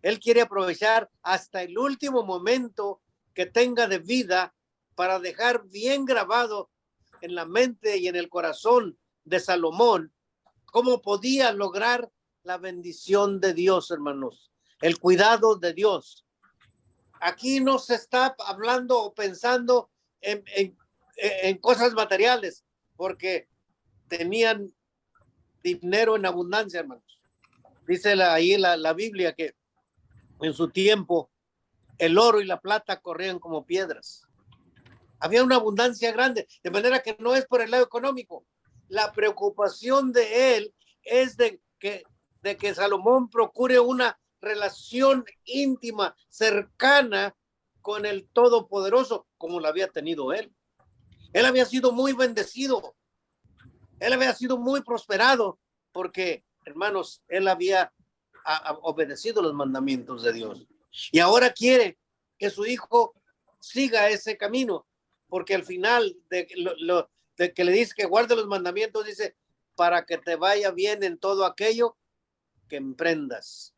Él quiere aprovechar hasta el último momento que tenga de vida para dejar bien grabado en la mente y en el corazón de Salomón cómo podía lograr la bendición de Dios, hermanos, el cuidado de Dios. Aquí no se está hablando o pensando en cosas materiales, porque tenían dinero en abundancia, hermanos. Dice ahí la Biblia que en su tiempo el oro y la plata corrían como piedras. Había una abundancia grande, de manera que no es por el lado económico. La preocupación de él es de que Salomón procure una relación íntima, cercana con el Todopoderoso, como la había tenido él. Él había sido muy bendecido. Él había sido muy prosperado porque, hermanos, él había obedecido los mandamientos de Dios. Y ahora quiere que su hijo siga ese camino, porque al final de que le dice que guarde los mandamientos, dice, para que te vaya bien en todo aquello que emprendas.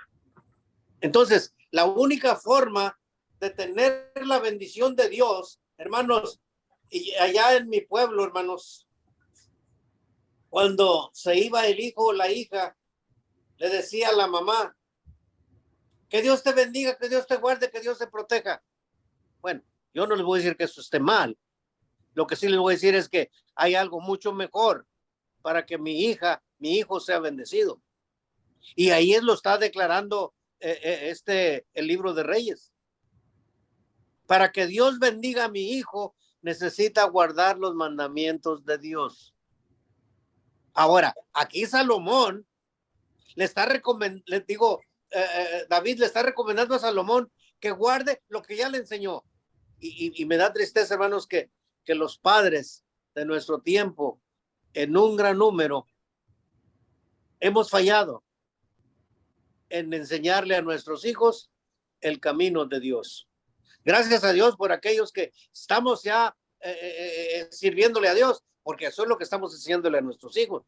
Entonces, la única forma de tener la bendición de Dios Hermanos, y allá en mi pueblo, hermanos, cuando se iba el hijo o la hija, le decía a la mamá, que Dios te bendiga, que Dios te guarde, que Dios te proteja. Bueno, yo no les voy a decir que eso esté mal. Lo que sí les voy a decir es que hay algo mucho mejor para que mi hija, mi hijo sea bendecido. Y ahí lo está declarando el libro de Reyes. Para que Dios bendiga a mi hijo, necesita guardar los mandamientos de Dios. Ahora, aquí Salomón le está recomendando, les digo, David le está recomendando a Salomón que guarde lo que ya le enseñó. Y me da tristeza, hermanos, que los padres de nuestro tiempo, en un gran número, hemos fallado en enseñarle a nuestros hijos el camino de Dios. Gracias a Dios por aquellos que estamos ya sirviéndole a Dios, porque eso es lo que estamos enseñándole a nuestros hijos.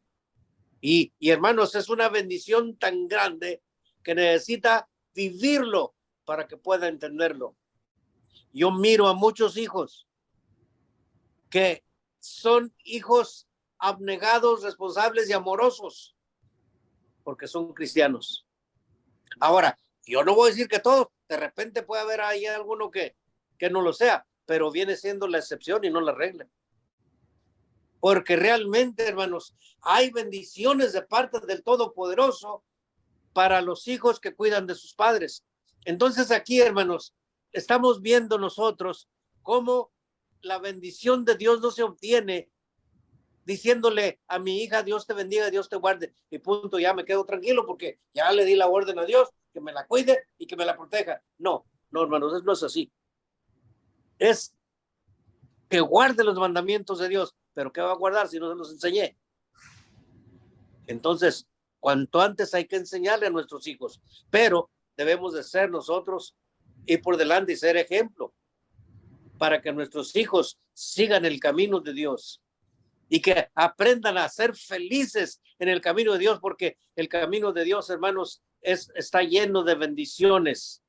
Y hermanos, es una bendición tan grande que necesita vivirlo para que pueda entenderlo. Yo miro a muchos hijos que son hijos abnegados, responsables y amorosos, porque son cristianos. Ahora, yo no voy a decir que todos, de repente puede haber ahí alguno que no lo sea, pero viene siendo la excepción y no la regla. Porque realmente, hermanos, hay bendiciones de parte del Todopoderoso para los hijos que cuidan de sus padres. Entonces aquí, hermanos, estamos viendo nosotros cómo la bendición de Dios no se obtiene diciéndole a mi hija, Dios te bendiga, Dios te guarde, y punto, ya me quedo tranquilo porque ya le di la orden a Dios que me la cuide y que me la proteja. No, hermanos, eso no es así. Es que guarde los mandamientos de Dios, pero ¿qué va a guardar si no se los enseñé? Entonces, cuanto antes hay que enseñarle a nuestros hijos, pero debemos de ser nosotros ir por delante y ser ejemplo para que nuestros hijos sigan el camino de Dios y que aprendan a ser felices en el camino de Dios, porque el camino de Dios, hermanos, está lleno de bendiciones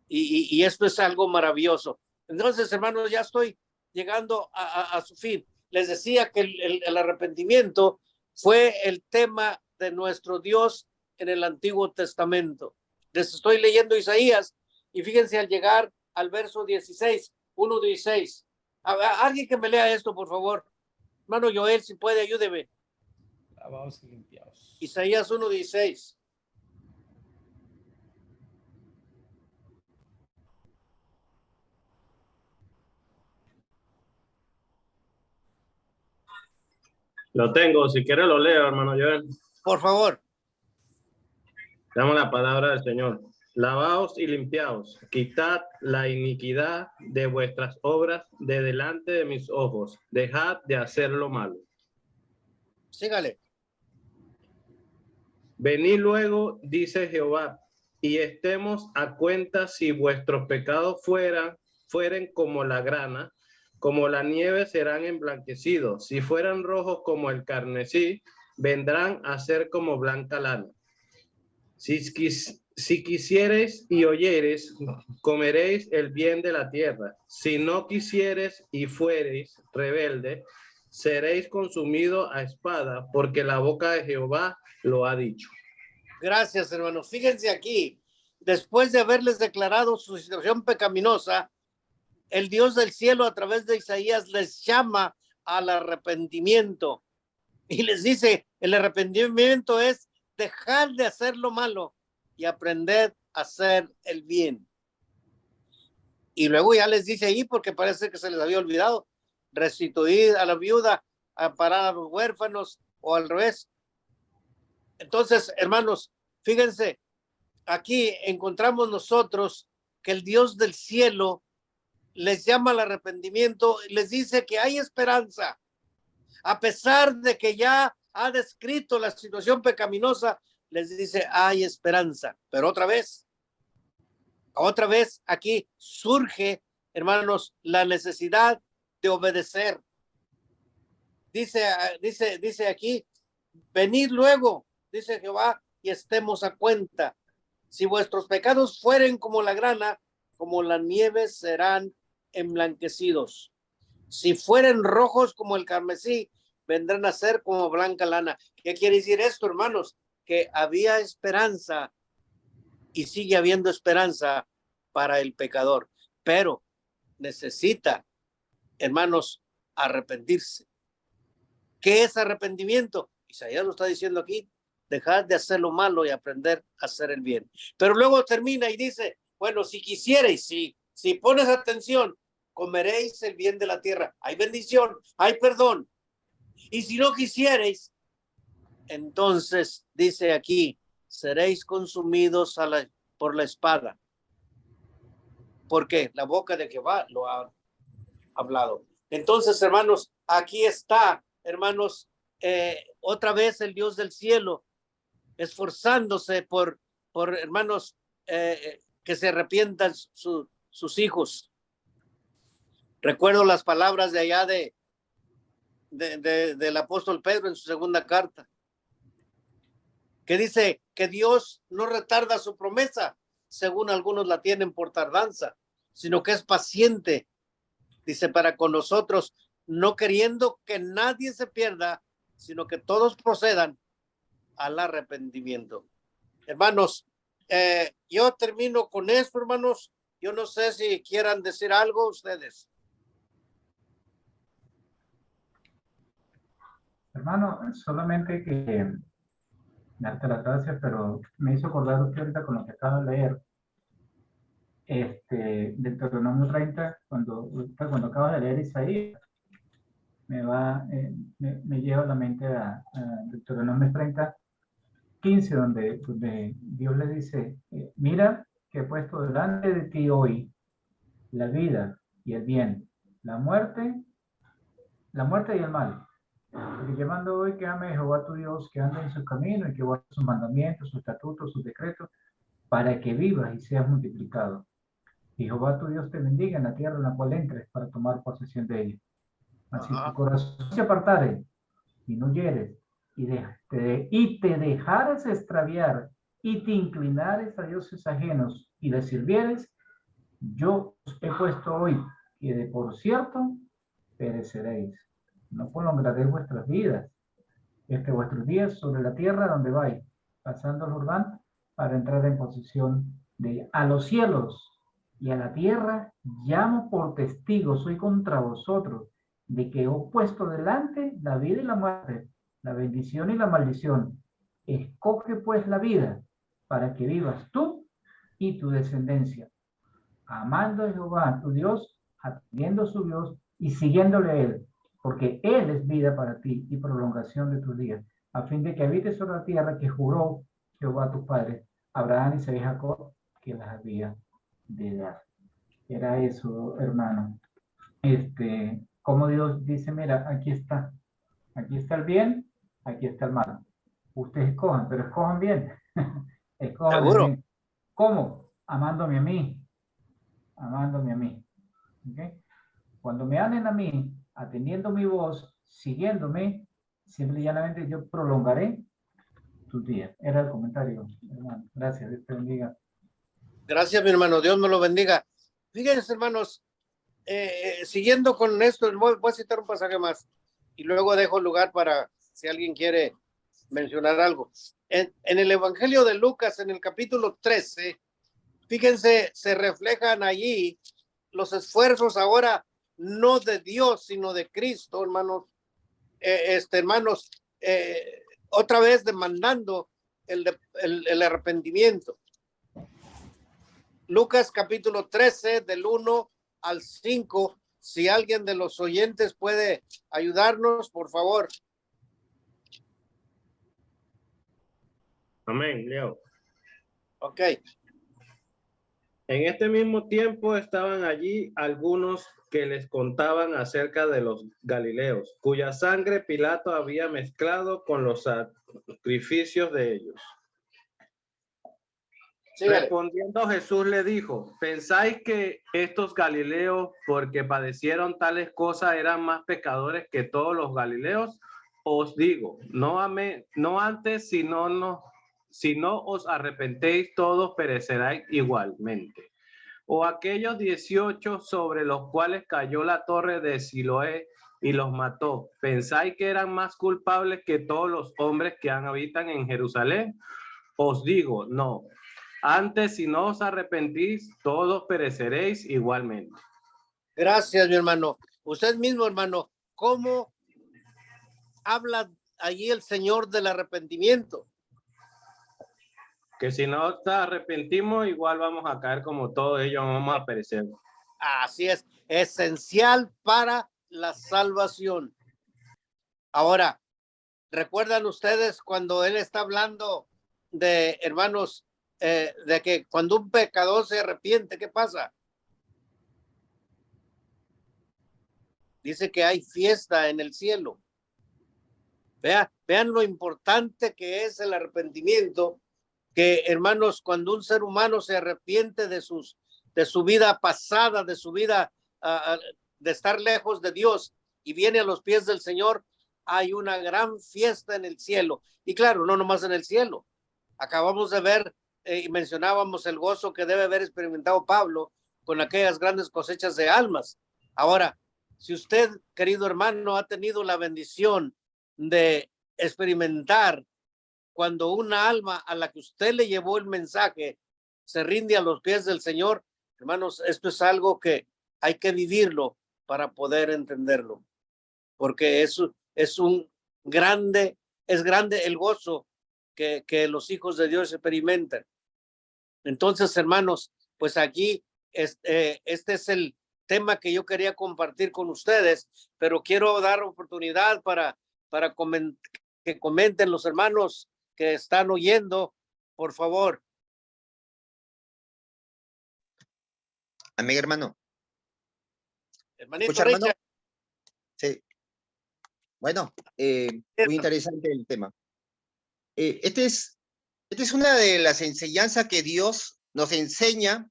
y esto es algo maravilloso. Entonces, hermanos, ya estoy llegando a su fin. Les decía que el arrepentimiento fue el tema de nuestro Dios en el Antiguo Testamento. Les estoy leyendo Isaías y fíjense al llegar al verso 16, 1:16. Alguien que me lea esto, por favor. Hermano Joel, si puede, ayúdeme. Lavados y limpiados. Isaías 1:16. Lo tengo, si quiere lo leo, hermano Joel. Por favor. Damos la palabra del Señor. Lavaos y limpiaos, quitad la iniquidad de vuestras obras de delante de mis ojos, dejad de hacer lo malo. Sígale. Venid luego, dice Jehová, y estemos a cuenta si vuestros pecados fueren como la grana, como la nieve serán emblanquecidos, si fueran rojos como el carmesí, vendrán a ser como blanca lana. Si quisiereis y oyereis, comeréis el bien de la tierra. Si no quisiereis y fuereis rebelde, seréis consumidos a espada, porque la boca de Jehová lo ha dicho. Gracias, hermanos. Fíjense aquí, después de haberles declarado su situación pecaminosa, el Dios del cielo a través de Isaías les llama al arrepentimiento y les dice, el arrepentimiento es dejar de hacer lo malo y aprender a hacer el bien. Y luego ya les dice ahí, porque parece que se les había olvidado, restituir a la viuda, amparar a los huérfanos o al revés. Entonces, hermanos, fíjense, aquí encontramos nosotros que el Dios del cielo les llama al arrepentimiento, les dice que hay esperanza, a pesar de que ya ha descrito la situación pecaminosa, les dice hay esperanza. Pero otra vez aquí surge, hermanos, la necesidad de obedecer. Dice aquí, venid luego, dice Jehová, y estemos a cuenta. Si vuestros pecados fueren como la grana, como la nieve serán emblanquecidos. Si fueren rojos como el carmesí, vendrán a ser como blanca lana. ¿Qué quiere decir esto, hermanos? Que había esperanza y sigue habiendo esperanza para el pecador, pero necesita, hermanos, arrepentirse. ¿Qué es arrepentimiento? Isaías lo está diciendo aquí, dejar de hacer lo malo y aprender a hacer el bien. Pero luego termina y dice, bueno, si quisierais, si pones atención, comeréis el bien de la tierra. Hay bendición, hay perdón. Y si no quisierais, entonces dice aquí, seréis consumidos por la espada. Porque la boca de Jehová lo ha hablado. Entonces, hermanos, aquí está, hermanos, otra vez el Dios del cielo, esforzándose por hermanos, que se arrepientan sus hijos. Recuerdo las palabras de allá del apóstol Pedro en su segunda carta, que dice que Dios no retarda su promesa, según algunos la tienen por tardanza, sino que es paciente, dice, para con nosotros, no queriendo que nadie se pierda, sino que todos procedan al arrepentimiento. Hermanos, yo termino con esto, hermanos. Yo no sé si quieran decir algo ustedes. Hermano, solamente que darte las gracias, pero me hizo acordar usted ahorita con lo que acabo de leer, del Deuteronomio 30, cuando acabo de leer Isaías, me lleva a la mente a Deuteronomio 30, 15, donde Dios le dice, mira que he puesto delante de ti hoy la vida y el bien, la muerte y el mal. Porque te mando hoy que ame a Jehová tu Dios, que ande en sus caminos y que guarde sus mandamientos, sus estatutos, sus decretos, para que vivas y seas multiplicado. Y Jehová tu Dios te bendiga en la tierra en la cual entres para tomar posesión de ella. Así tu corazón se apartare y no hieres, y te dejares extraviar y te inclinares a dioses ajenos y les sirvieres, yo os he puesto hoy que de por cierto pereceréis. No prolongaréis vuestras vidas, vuestros días sobre la tierra donde vais, pasando el Jordán para entrar en posesión de ella. A los cielos y a la tierra llamo por testigos hoy contra vosotros de que he puesto delante la vida y la muerte, la bendición y la maldición. Escoge pues la vida para que vivas tú y tu descendencia, amando a Jehová tu Dios, atendiendo a su Dios y siguiéndole a él, porque él es vida para ti y prolongación de tus días, a fin de que habites sobre la tierra que juró Jehová tu padre, Abraham, Isaac y Jacob, que las había de dar. Era eso, hermano. Como Dios dice, mira, aquí está el bien, aquí está el mal. Ustedes escojan, pero escojan bien. Escojan bien. ¿Cómo? Amándome a mí. ¿Okay? Cuando me amen a mí, atendiendo mi voz, siguiéndome, simple y llanamente yo prolongaré tus días. Era el comentario, hermano. Gracias, Dios te bendiga. Gracias, mi hermano. Dios me lo bendiga. Fíjense, hermanos, siguiendo con esto, voy a citar un pasaje más y luego dejo lugar para si alguien quiere mencionar algo. En el Evangelio de Lucas, en el capítulo 13, fíjense, se reflejan allí los esfuerzos ahora no de Dios, sino de Cristo, hermanos. Hermanos, otra vez demandando el arrepentimiento. Lucas capítulo 13, del 1 al 5. Si alguien de los oyentes puede ayudarnos, por favor. Amén, Leo. Ok. En este mismo tiempo estaban allí algunos que les contaban acerca de los galileos, cuya sangre Pilato había mezclado con los sacrificios de ellos. Sígale. Respondiendo Jesús le dijo, ¿pensáis que estos galileos, porque padecieron tales cosas, eran más pecadores que todos los galileos? Os digo, no antes, si no os arrepentéis, todos pereceráis igualmente. ¿O aquellos 18 sobre los cuales cayó la torre de Siloé y los mató, pensáis que eran más culpables que todos los hombres que habitan en Jerusalén? Os digo, no. Antes, si no os arrepentís, todos pereceréis igualmente. Gracias, mi hermano. Usted mismo, hermano, ¿cómo habla allí el Señor del arrepentimiento? Que si no nos arrepentimos, igual vamos a caer como todos ellos, vamos a perecer. Así es, esencial para la salvación. Ahora, ¿recuerdan ustedes cuando él está hablando de, hermanos, de que cuando un pecador se arrepiente, ¿qué pasa? Dice que hay fiesta en el cielo. Vean lo importante que es el arrepentimiento, que, hermanos, cuando un ser humano se arrepiente de su vida pasada, de su vida de estar lejos de Dios y viene a los pies del Señor, hay una gran fiesta en el cielo. Y claro, no nomás en el cielo. Acabamos de ver y mencionábamos el gozo que debe haber experimentado Pablo con aquellas grandes cosechas de almas. Ahora, si usted, querido hermano, ha tenido la bendición de experimentar cuando una alma a la que usted le llevó el mensaje se rinde a los pies del Señor, hermanos, esto es algo que hay que vivirlo para poder entenderlo, porque eso es grande el gozo que los hijos de Dios experimentan. Entonces, hermanos, pues aquí este es el tema que yo quería compartir con ustedes, pero quiero dar oportunidad para que comenten los hermanos que están oyendo, por favor. Amén, hermano. Hermanito ¿Escucha, hermano? Richard. Sí. Bueno, muy interesante el tema. Esta es una de las enseñanzas que Dios nos enseña,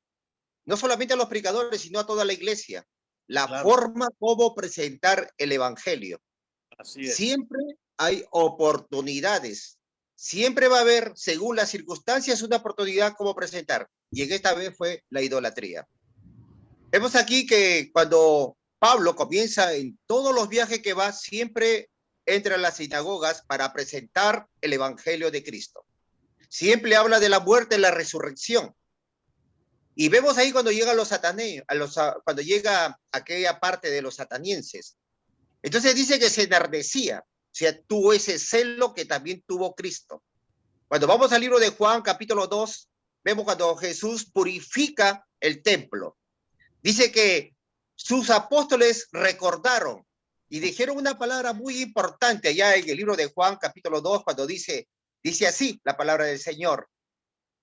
no solamente a los predicadores, sino a toda la iglesia. La forma como presentar el evangelio. Así es. Siempre hay oportunidades. Siempre va a haber, según las circunstancias, una oportunidad como presentar. Y en esta vez fue la idolatría. Vemos aquí que cuando Pablo comienza en todos los viajes que va, siempre entra a las sinagogas para presentar el evangelio de Cristo. Siempre habla de la muerte y la resurrección. Y vemos ahí cuando llega cuando llega a aquella parte de los atenienses. Entonces dice que se enardecía, o sea, tuvo ese celo que también tuvo Cristo. Cuando vamos al libro de Juan, capítulo 2, vemos cuando Jesús purifica el templo. Dice que sus apóstoles recordaron y dijeron una palabra muy importante allá en el libro de Juan, capítulo 2, cuando dice así la palabra del Señor.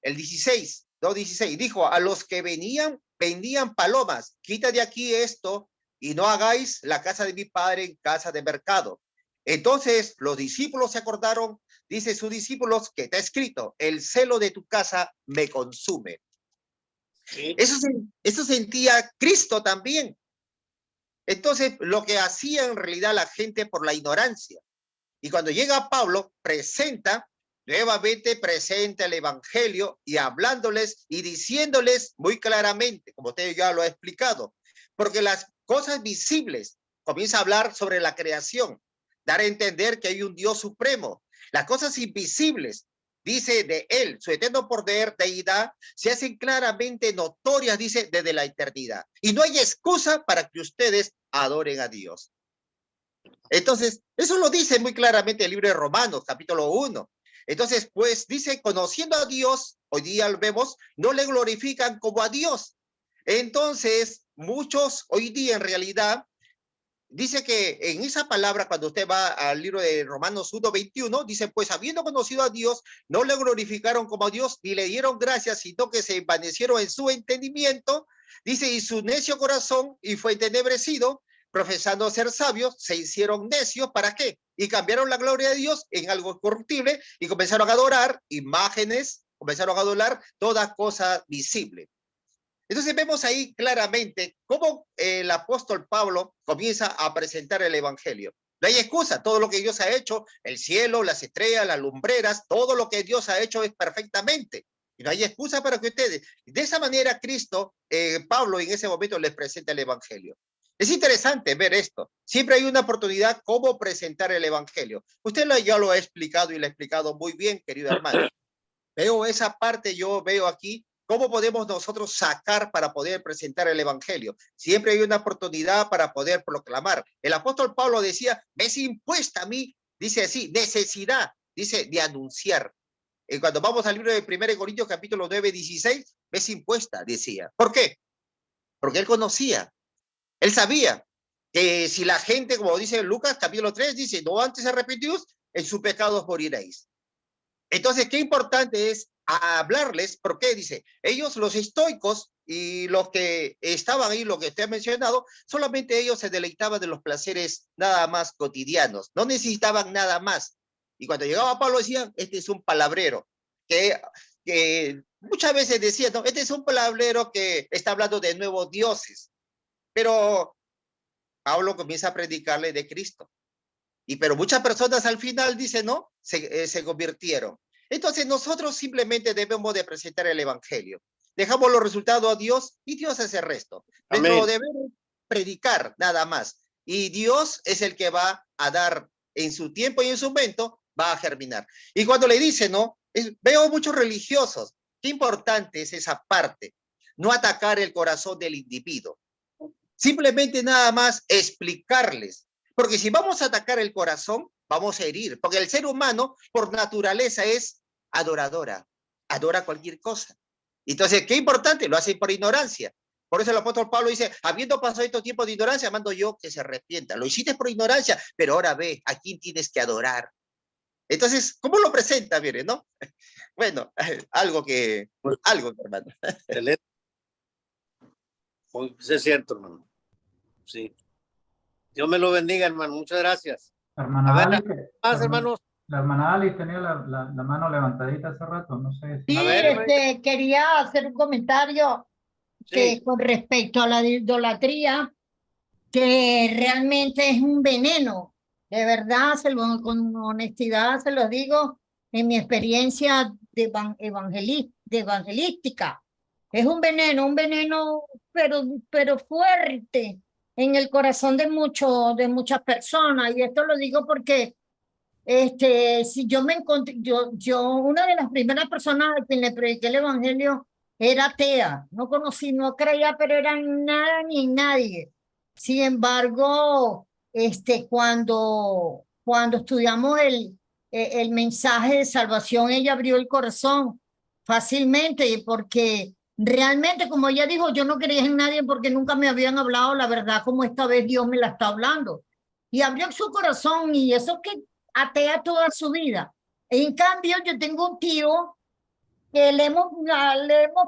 El 16, 2:16, dijo, a los que vendían palomas, quita de aquí esto y no hagáis la casa de mi padre en casa de mercado. Entonces los discípulos se acordaron, dice sus discípulos, que está escrito, el celo de tu casa me consume. Sí. Eso sentía Cristo también. Entonces, lo que hacía en realidad la gente por la ignorancia. Y cuando llega Pablo, nuevamente presenta el evangelio y hablándoles y diciéndoles muy claramente, como usted ya lo ha explicado, porque las cosas visibles comienza a hablar sobre la creación, dar a entender que hay un Dios supremo. Las cosas invisibles, dice de él, su eterno poder, deidad, se hacen claramente notorias, dice, desde la eternidad. Y no hay excusa para que ustedes adoren a Dios. Entonces, eso lo dice muy claramente el libro de Romanos, capítulo 1. Entonces, pues, dice, conociendo a Dios, hoy día lo vemos, no le glorifican como a Dios. Entonces, muchos hoy día en realidad, dice que en esa palabra, cuando usted va al libro de Romanos 1:21, dice, pues habiendo conocido a Dios, no le glorificaron como a Dios, ni le dieron gracias, sino que se envanecieron en su entendimiento, dice, y su necio corazón, y fue entenebrecido, profesando ser sabios, se hicieron necios, ¿para qué? Y cambiaron la gloria de Dios en algo corruptible, y comenzaron a adorar imágenes, comenzaron a adorar toda cosa visible. Entonces vemos ahí claramente cómo el apóstol Pablo comienza a presentar el evangelio. No hay excusa, todo lo que Dios ha hecho, el cielo, las estrellas, las lumbreras, todo lo que Dios ha hecho es perfectamente. Y no hay excusa para que ustedes, de esa manera Cristo, Pablo en ese momento les presenta el evangelio. Es interesante ver esto. Siempre hay una oportunidad cómo presentar el evangelio. Usted ya lo ha explicado y lo ha explicado muy bien, querido hermano. Veo esa parte, yo veo aquí cómo podemos nosotros sacar para poder presentar el evangelio. Siempre hay una oportunidad para poder proclamar. El apóstol Pablo decía, me es impuesta a mí, dice así, necesidad, dice, de anunciar. Cuando vamos al libro de 1 Corintios capítulo 9, 16, me es impuesta, decía. ¿Por qué? Porque él conocía, él sabía que si la gente, como dice Lucas capítulo 3, dice, no antes arrepentidos, en sus pecados moriréis. Entonces, qué importante es hablarles, porque dice, ellos los estoicos y los que estaban ahí, lo que usted ha mencionado, solamente ellos se deleitaban de los placeres nada más cotidianos, no necesitaban nada más. Y cuando llegaba Pablo decían, este es un palabrero, que muchas veces decían, no, este es un palabrero que está hablando de nuevos dioses. Pero Pablo comienza a predicarle de Cristo. Pero muchas personas al final dicen, no, se convirtieron. Entonces nosotros simplemente debemos de presentar el evangelio. Dejamos los resultados a Dios y Dios hace el resto. Pero debemos predicar nada más. Y Dios es el que va a dar en su tiempo y en su momento, va a germinar. Y cuando le dicen, no, veo muchos religiosos. Qué importante es esa parte. No atacar el corazón del individuo. Simplemente nada más explicarles. Porque si vamos a atacar el corazón, vamos a herir. Porque el ser humano, por naturaleza, es adoradora. Adora cualquier cosa. Entonces, qué importante, lo hacen por ignorancia. Por eso el apóstol Pablo dice, habiendo pasado estos tiempos de ignorancia, mando yo que se arrepienta. Lo hiciste por ignorancia, pero ahora ve a quién tienes que adorar. Entonces, ¿cómo lo presenta? Mire, ¿no? Bueno, algo, hermano. Excelente. Pues es cierto, hermano. Sí. Dios me lo bendiga, hermano. Muchas gracias. Hermana Ali, más, hermanos. La hermana Ali tenía la mano levantadita hace rato, no sé. Sí, quería hacer un comentario que con respecto a la idolatría, que realmente es un veneno. De verdad, con honestidad se lo digo, en mi experiencia de evangelística. Es un veneno, pero fuerte en el corazón de muchas personas. Y esto lo digo porque si yo me encontré, una de las primeras personas a quien le prediqué el evangelio era atea. No conocí, no creía, pero era nada ni nadie. Sin embargo, cuando estudiamos el mensaje de salvación, ella abrió el corazón fácilmente, porque realmente, como ella dijo, yo no creía en nadie porque nunca me habían hablado la verdad como esta vez Dios me la está hablando. Y abrió su corazón, y eso que atea toda su vida. En cambio, yo tengo un tío que le hemos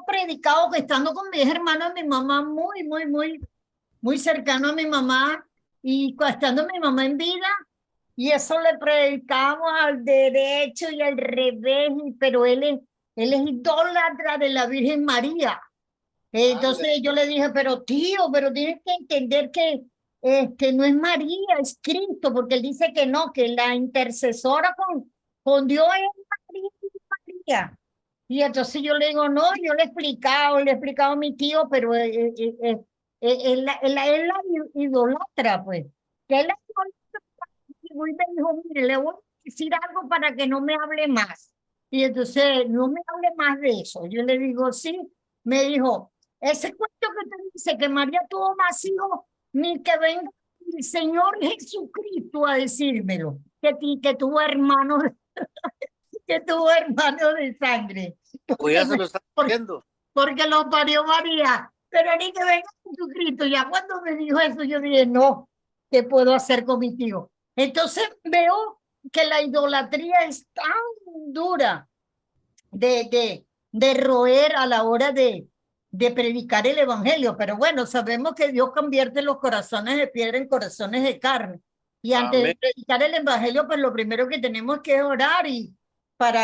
predicado, que estando con mis hermanos, mi mamá muy cercano a mi mamá, y estando mi mamá en vida, y eso le predicamos al derecho y al revés, pero él es idólatra de la Virgen María. Entonces yo le dije, pero tío, pero tienes que entender que no es María, es Cristo, porque él dice que no, que la intercesora con Dios es María. Y entonces yo le digo, no, yo le he explicado a mi tío, pero él la idolatra, pues. Que él la idolatra, y me dijo, mire, le voy a decir algo para que no me hable más. Y entonces, no me hable más de eso. Yo le digo, sí. Me dijo, ese cuento que te dice que María tuvo más hijos, ni que venga el Señor Jesucristo a decírmelo, que tuvo hermanos de sangre. Pues ya se lo está diciendo. Porque lo parió María, pero ni que venga Jesucristo. Ya cuando me dijo eso, yo dije, no, ¿qué puedo hacer con mi tío? Entonces veo que la idolatría es tan dura de roer a la hora de predicar el evangelio. Pero bueno, sabemos que Dios convierte los corazones de piedra en corazones de carne. Y antes de predicar el evangelio, pues lo primero que tenemos que orar,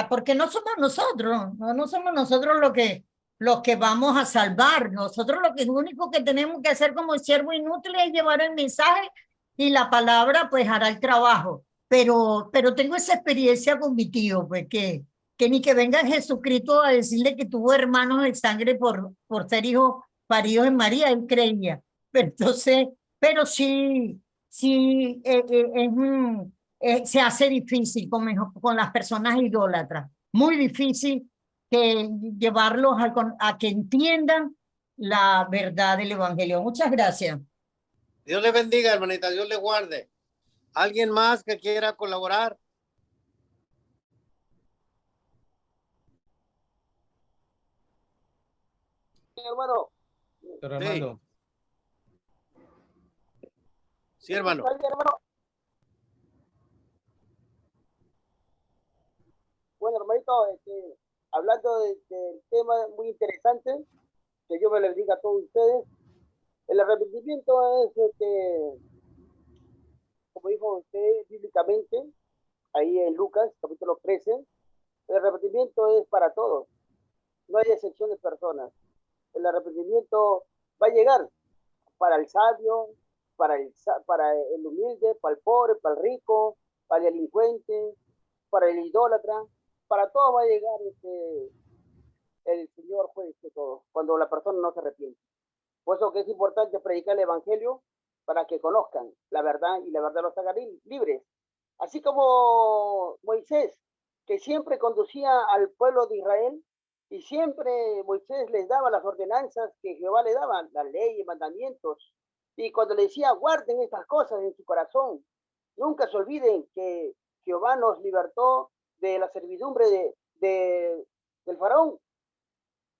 porque no somos nosotros, no somos nosotros los que vamos a salvar. Nosotros lo único que tenemos que hacer como siervo inútil es llevar el mensaje, y la palabra pues hará el trabajo. Pero tengo esa experiencia con mi tío, pues que que ni que venga Jesucristo a decirle que tuvo hermanos de sangre por ser hijo parido en María, él creía. Pero entonces, pero sí, sí, se hace difícil con las personas idólatras. Muy difícil que llevarlos a que entiendan la verdad del Evangelio. Muchas gracias. Dios le bendiga, hermanita, Dios le guarde. ¿Alguien más que quiera colaborar? Hermano, Pero hermano, Sí, hermano. Bueno, hermanito, hablando del tema muy interesante, que Dios me lo bendiga a todos ustedes. El arrepentimiento es, como dijo usted bíblicamente, ahí en Lucas, capítulo 13, el arrepentimiento es para todos. No hay excepción de personas. El arrepentimiento va a llegar para el sabio, para el humilde, para el pobre, para el rico, para el delincuente, para el idólatra, para todos va a llegar el Señor juez de todo, cuando la persona no se arrepiente. Por eso que es importante predicar el Evangelio para que conozcan la verdad y la verdad los haga libres. Así como Moisés, que siempre conducía al pueblo de Israel y siempre Moisés les daba las ordenanzas que Jehová le daba, las leyes, mandamientos. Y cuando le decía, guarden estas cosas en su corazón, nunca se olviden que Jehová nos libertó de la servidumbre del faraón.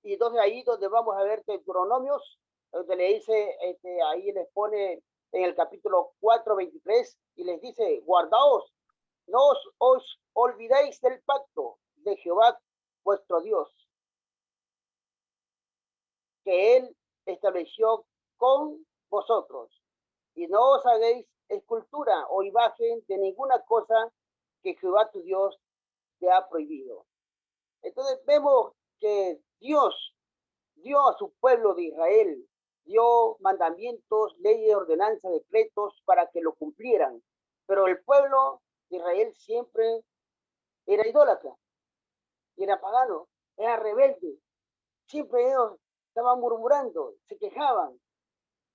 Y entonces ahí donde vamos a ver Deuteronomios, donde le dice, ahí les pone en el capítulo 4, 23, y les dice, guardaos, no os olvidéis del pacto de Jehová vuestro Dios, que él estableció con vosotros, y no os hagáis escultura o imagen de ninguna cosa que Jehová tu Dios te ha prohibido. Entonces vemos que Dios dio a su pueblo de Israel, dio mandamientos, leyes, ordenanzas, decretos para que lo cumplieran. Pero el pueblo de Israel siempre era idólatra, era pagano, era rebelde. Siempre ellos estaban murmurando, se quejaban.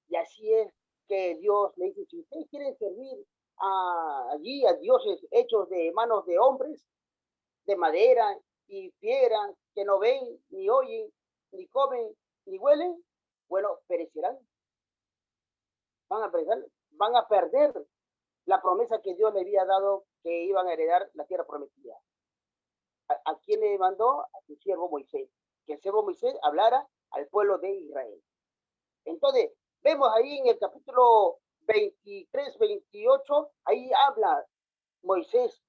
Y así es que Dios le dice, si ustedes quieren servir allí a dioses hechos de manos de hombres, de madera y piedra, que no ven, ni oyen, ni comen, ni huelen, bueno, perecerán. Van a perder la promesa que Dios le había dado, que iban a heredar la tierra prometida. ¿A quién le mandó? A su siervo Moisés. Que el siervo Moisés hablara al pueblo de Israel. Entonces, vemos ahí en el capítulo 23, 28, ahí habla Moisés,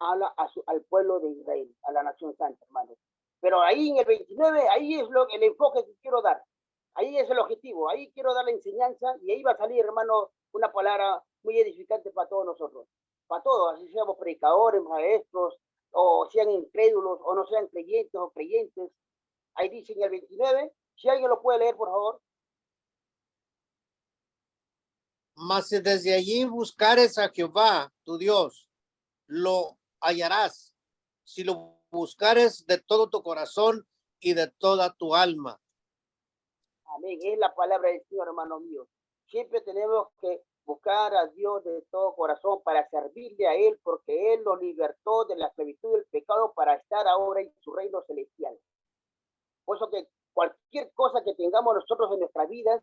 habla al pueblo de Israel, a la nación santa, hermanos. Pero ahí en el 29, ahí es el enfoque que quiero dar. Ahí es el objetivo. Ahí quiero dar la enseñanza y ahí va a salir, hermano, una palabra muy edificante para todos nosotros. Para todos, así seamos predicadores, maestros, o sean incrédulos, o no sean creyentes o creyentes. Ahí dice en el 29, si alguien lo puede leer, por favor. Mas si desde allí buscares a Jehová, tu Dios, lo hallarás, si lo buscares de todo tu corazón y de toda tu alma. Amén. Es la palabra del Señor, hermano mío. Siempre tenemos que buscar a Dios de todo corazón para servirle a Él, porque Él nos libertó de la esclavitud del pecado para estar ahora en su reino celestial. Por eso que cualquier cosa que tengamos nosotros en nuestra vida,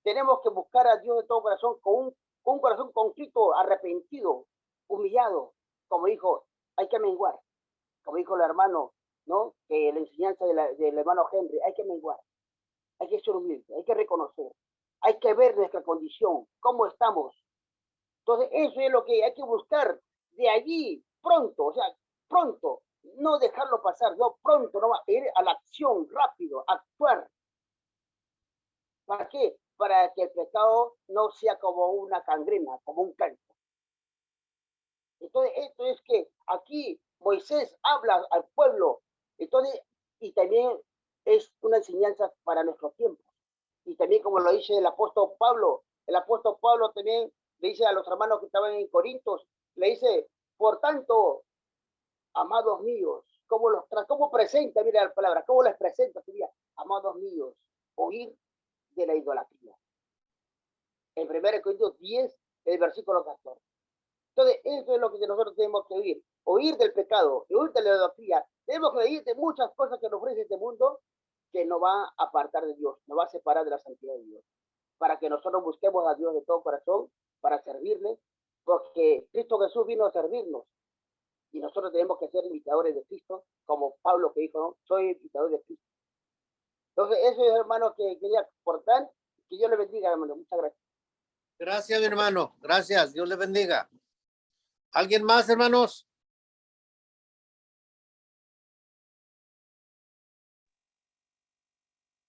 tenemos que buscar a Dios de todo corazón con un corazón contrito, arrepentido, humillado. Como dijo, hay que menguar. Como dijo el hermano, ¿no? Que la enseñanza del hermano Henry, hay que menguar. Hay que ser humilde, hay que reconocer, hay que ver nuestra condición, cómo estamos. Entonces, eso es lo que hay que buscar de allí, pronto, o sea, pronto, no dejarlo pasar, no pronto, no ir a la acción, rápido, actuar. ¿Para qué? Para que el pecado no sea como una gangrena, como un cáncer. Entonces, esto es que aquí Moisés habla al pueblo, entonces, y también es una enseñanza para nuestros tiempos. Y también como lo dice el apóstol Pablo también le dice a los hermanos que estaban en Corintios, le dice, por tanto, amados míos, cómo presenta, mira la palabra, cómo les presenta su vida. Amados míos, oír de la idolatría. En 1 Corintios 10, el versículo 14. Entonces, eso es lo que nosotros tenemos que oír. Oír del pecado, oír de la idolatría. Tenemos que oír de muchas cosas que nos ofrece este mundo que nos va a apartar de Dios, nos va a separar de la santidad de Dios. Para que nosotros busquemos a Dios de todo corazón, para servirle, porque Cristo Jesús vino a servirnos. Y nosotros tenemos que ser imitadores de Cristo, como Pablo que dijo, ¿no? Soy imitador de Cristo. Entonces, eso es, hermano, que quería aportar. Que Dios le bendiga, hermano. Muchas gracias. Gracias, mi hermano. Gracias. Dios le bendiga. ¿Alguien más, hermanos?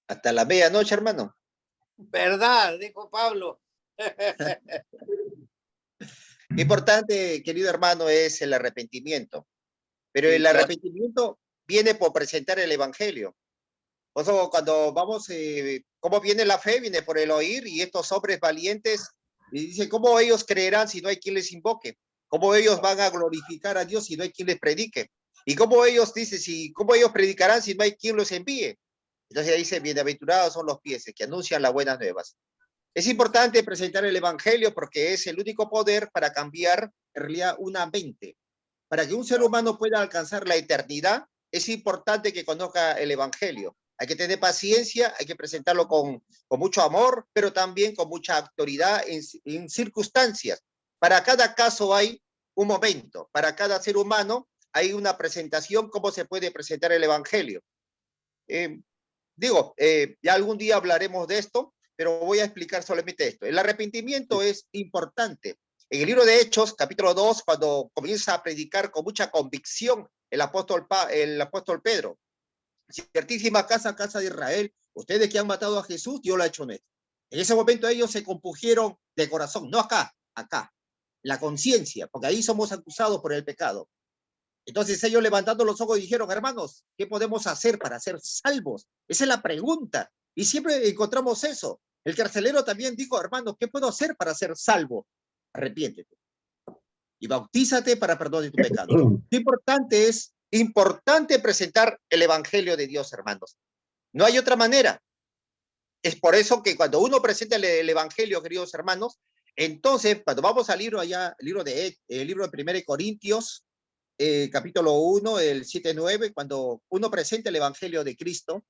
Hasta la medianoche, hermano. ¿Verdad? Dijo Pablo. Importante, querido hermano, es el arrepentimiento. Pero el arrepentimiento viene por presentar el evangelio. Por eso cuando vamos, ¿cómo viene la fe? Viene por el oír, y estos hombres valientes, y dice, ¿cómo ellos creerán si no hay quien les invoque? ¿Cómo ellos van a glorificar a Dios si no hay quien les predique? ¿Y cómo ellos, cómo ellos predicarán si no hay quien los envíe? Entonces dice, bienaventurados son los pies que anuncian las buenas nuevas. Es importante presentar el evangelio porque es el único poder para cambiar en realidad una mente. Para que un ser humano pueda alcanzar la eternidad, es importante que conozca el evangelio. Hay que tener paciencia, hay que presentarlo con mucho amor, pero también con mucha autoridad en circunstancias. Para cada caso hay un momento, para cada ser humano hay una presentación, cómo se puede presentar el evangelio. Ya algún día hablaremos de esto, pero voy a explicar solamente esto. El arrepentimiento es importante. En el libro de Hechos, capítulo 2, cuando comienza a predicar con mucha convicción el apóstol Pedro, ciertísima casa de Israel, ustedes que han matado a Jesús, Dios lo ha hecho honesto. En ese momento ellos se compungieron de corazón, no acá, la conciencia, porque ahí somos acusados por el pecado. Entonces ellos levantando los ojos dijeron, hermanos, ¿qué podemos hacer para ser salvos? Esa es la pregunta. Y siempre encontramos eso. El carcelero también dijo, hermanos, ¿qué puedo hacer para ser salvo? Arrepiéntete y bautízate para perdón de tu pecado. Es importante presentar el evangelio de Dios, hermanos. No hay otra manera. Es por eso que cuando uno presenta el evangelio, queridos hermanos, entonces, cuando vamos al libro allá, el libro de 1 Corintios, capítulo 1, el 7-9, cuando uno presenta el evangelio de Cristo,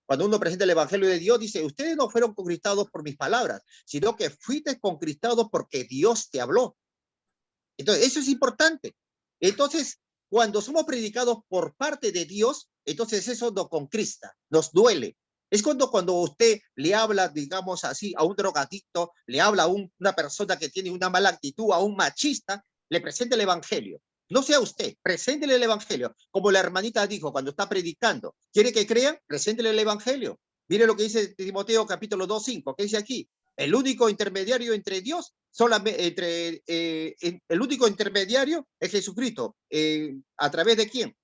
cuando uno presenta el evangelio de Dios, dice, ustedes no fueron conquistados por mis palabras, sino que fuiste conquistados porque Dios te habló. Entonces, eso es importante. Entonces, cuando somos predicados por parte de Dios, entonces eso nos conquista, nos duele. Es cuando usted le habla, digamos así, a un drogadicto, le habla a una persona que tiene una mala actitud, a un machista, le presenta el evangelio. No sea usted, preséntele el evangelio. Como la hermanita dijo cuando está predicando. ¿Quiere que crean? Preséntele el evangelio. Mire lo que dice Timoteo capítulo 2:5. ¿Qué dice aquí? El único intermediario entre Dios, el único intermediario es Jesucristo. ¿A través de quién?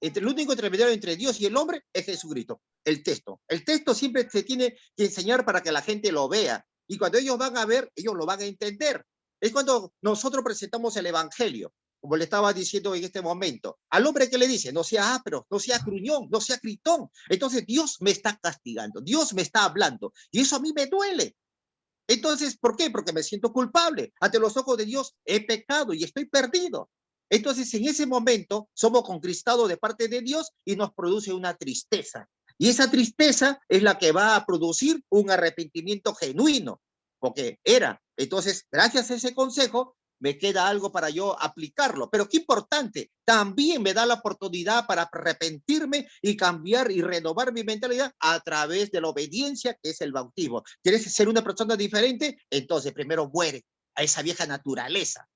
El único intermediario entre Dios y el hombre es Jesucristo. El texto. El texto siempre se tiene que enseñar para que la gente lo vea. Y cuando ellos van a ver, ellos lo van a entender. Es cuando nosotros presentamos el evangelio, como le estaba diciendo en este momento. Al hombre que le dice, no sea áspero, no sea gruñón, no sea gritón. Entonces Dios me está castigando, Dios me está hablando. Y eso a mí me duele. Entonces, ¿por qué? Porque me siento culpable. Ante los ojos de Dios he pecado y estoy perdido. Entonces, en ese momento, somos conquistados de parte de Dios y nos produce una tristeza. Y esa tristeza es la que va a producir un arrepentimiento genuino, porque era. Entonces, gracias a ese consejo, me queda algo para yo aplicarlo. Pero qué importante, también me da la oportunidad para arrepentirme y cambiar y renovar mi mentalidad a través de la obediencia, que es el bautismo. ¿Quieres ser una persona diferente? Entonces, primero muere a esa vieja naturaleza.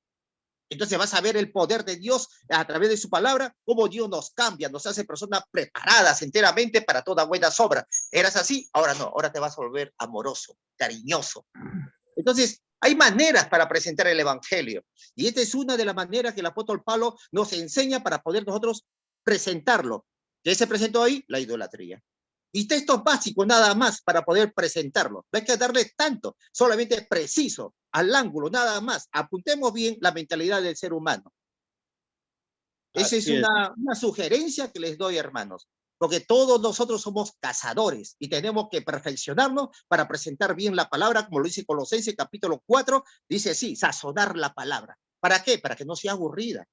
Entonces vas a ver el poder de Dios a través de su palabra, cómo Dios nos cambia, nos hace personas preparadas enteramente para toda buena obra. ¿Eras así? Ahora no, ahora te vas a volver amoroso, cariñoso. Entonces, hay maneras para presentar el evangelio. Y esta es una de las maneras que el apóstol Pablo nos enseña para poder nosotros presentarlo. ¿Qué se presentó ahí? La idolatría. Y textos básicos nada más para poder presentarlo. No hay que darle tanto, solamente preciso, al ángulo, nada más. Apuntemos bien la mentalidad del ser humano. Esa es Así es. una sugerencia que les doy, hermanos, porque todos nosotros somos cazadores y tenemos que perfeccionarnos para presentar bien la palabra, como lo dice Colosenses capítulo 4, dice así, sazonar la palabra. ¿Para qué? Para que no sea aburrida.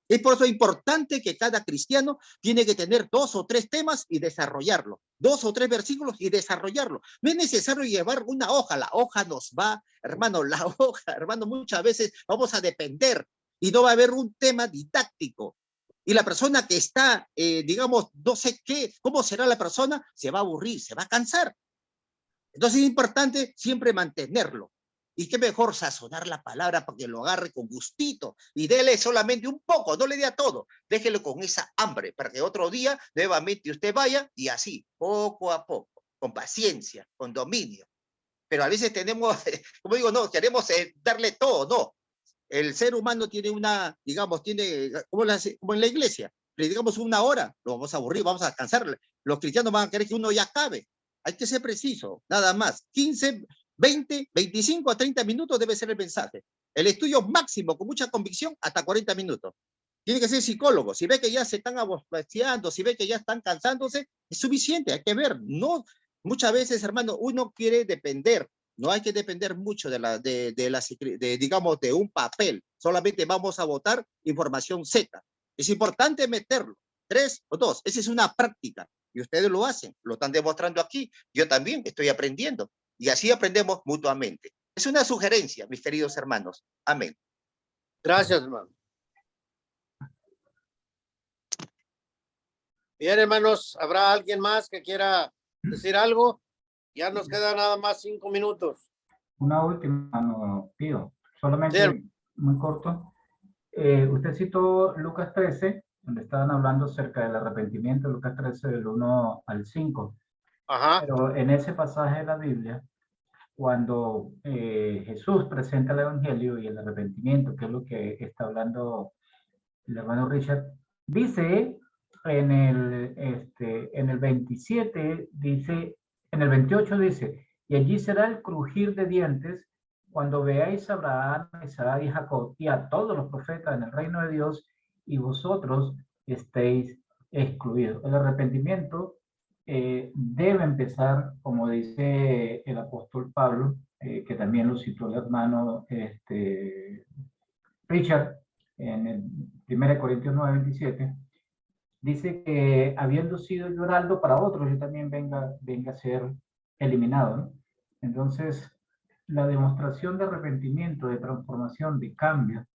Es por eso importante que cada cristiano tiene que tener 2 o 3 temas y desarrollarlo. 2 o 3 versículos y desarrollarlo. No es necesario llevar una hoja. La hoja nos va, hermano, la hoja, hermano, muchas veces vamos a depender y no va a haber un tema didáctico. Y la persona que está, digamos, no sé qué, cómo será la persona, se va a aburrir, se va a cansar. Entonces es importante siempre mantenerlo. Y qué mejor sazonar la palabra para que lo agarre con gustito y dele solamente un poco, no le dé a todo, déjelo con esa hambre para que otro día nuevamente usted vaya y así, poco a poco, con paciencia, con dominio. Pero a veces tenemos, como digo, no, queremos darle todo, no. El ser humano tiene una, digamos, tiene, como en la iglesia, le digamos 1 hora, lo vamos a aburrir, vamos a cansar. Los cristianos van a querer que uno ya acabe. Hay que ser preciso, nada más. 15, 20, 25 a 30 minutos debe ser el mensaje. El estudio máximo, con mucha convicción, hasta 40 minutos. Tiene que ser psicólogo. Si ve que ya se están abofeteando, si ve que ya están cansándose, es suficiente, hay que ver. No, muchas veces, hermano, uno quiere depender. No hay que depender mucho digamos, de un papel. Solamente vamos a votar información seca. Es importante meterlo. 3 o 2. Esa es una práctica. Y ustedes lo hacen. Lo están demostrando aquí. Yo también estoy aprendiendo. Y así aprendemos mutuamente. Es una sugerencia, mis queridos hermanos. Amén. Gracias, hermano. Bien, hermanos, ¿habrá alguien más que quiera decir algo? Ya nos quedan nada más 5 minutos. Una última, no pido, solamente Bien. muy corto. Usted citó Lucas 13, donde estaban hablando acerca del arrepentimiento, Lucas 13 del 1 al 5. Ajá. Pero en ese pasaje de la Biblia, cuando Jesús presenta el Evangelio y el arrepentimiento, que es lo que está hablando el hermano Richard, dice en el 27, dice, en el 28 dice, y allí será el crujir de dientes cuando veáis a Abraham, a Isaac y Jacob y a todos los profetas en el reino de Dios y vosotros estéis excluidos. El arrepentimiento debe empezar, como dice el apóstol Pablo, que también lo citó el hermano Richard, en el 1 Corintios 9:27, dice que habiendo sido yo heraldo para otros, yo también venga a ser eliminado, ¿no? Entonces, la demostración de arrepentimiento, de transformación, de cambio,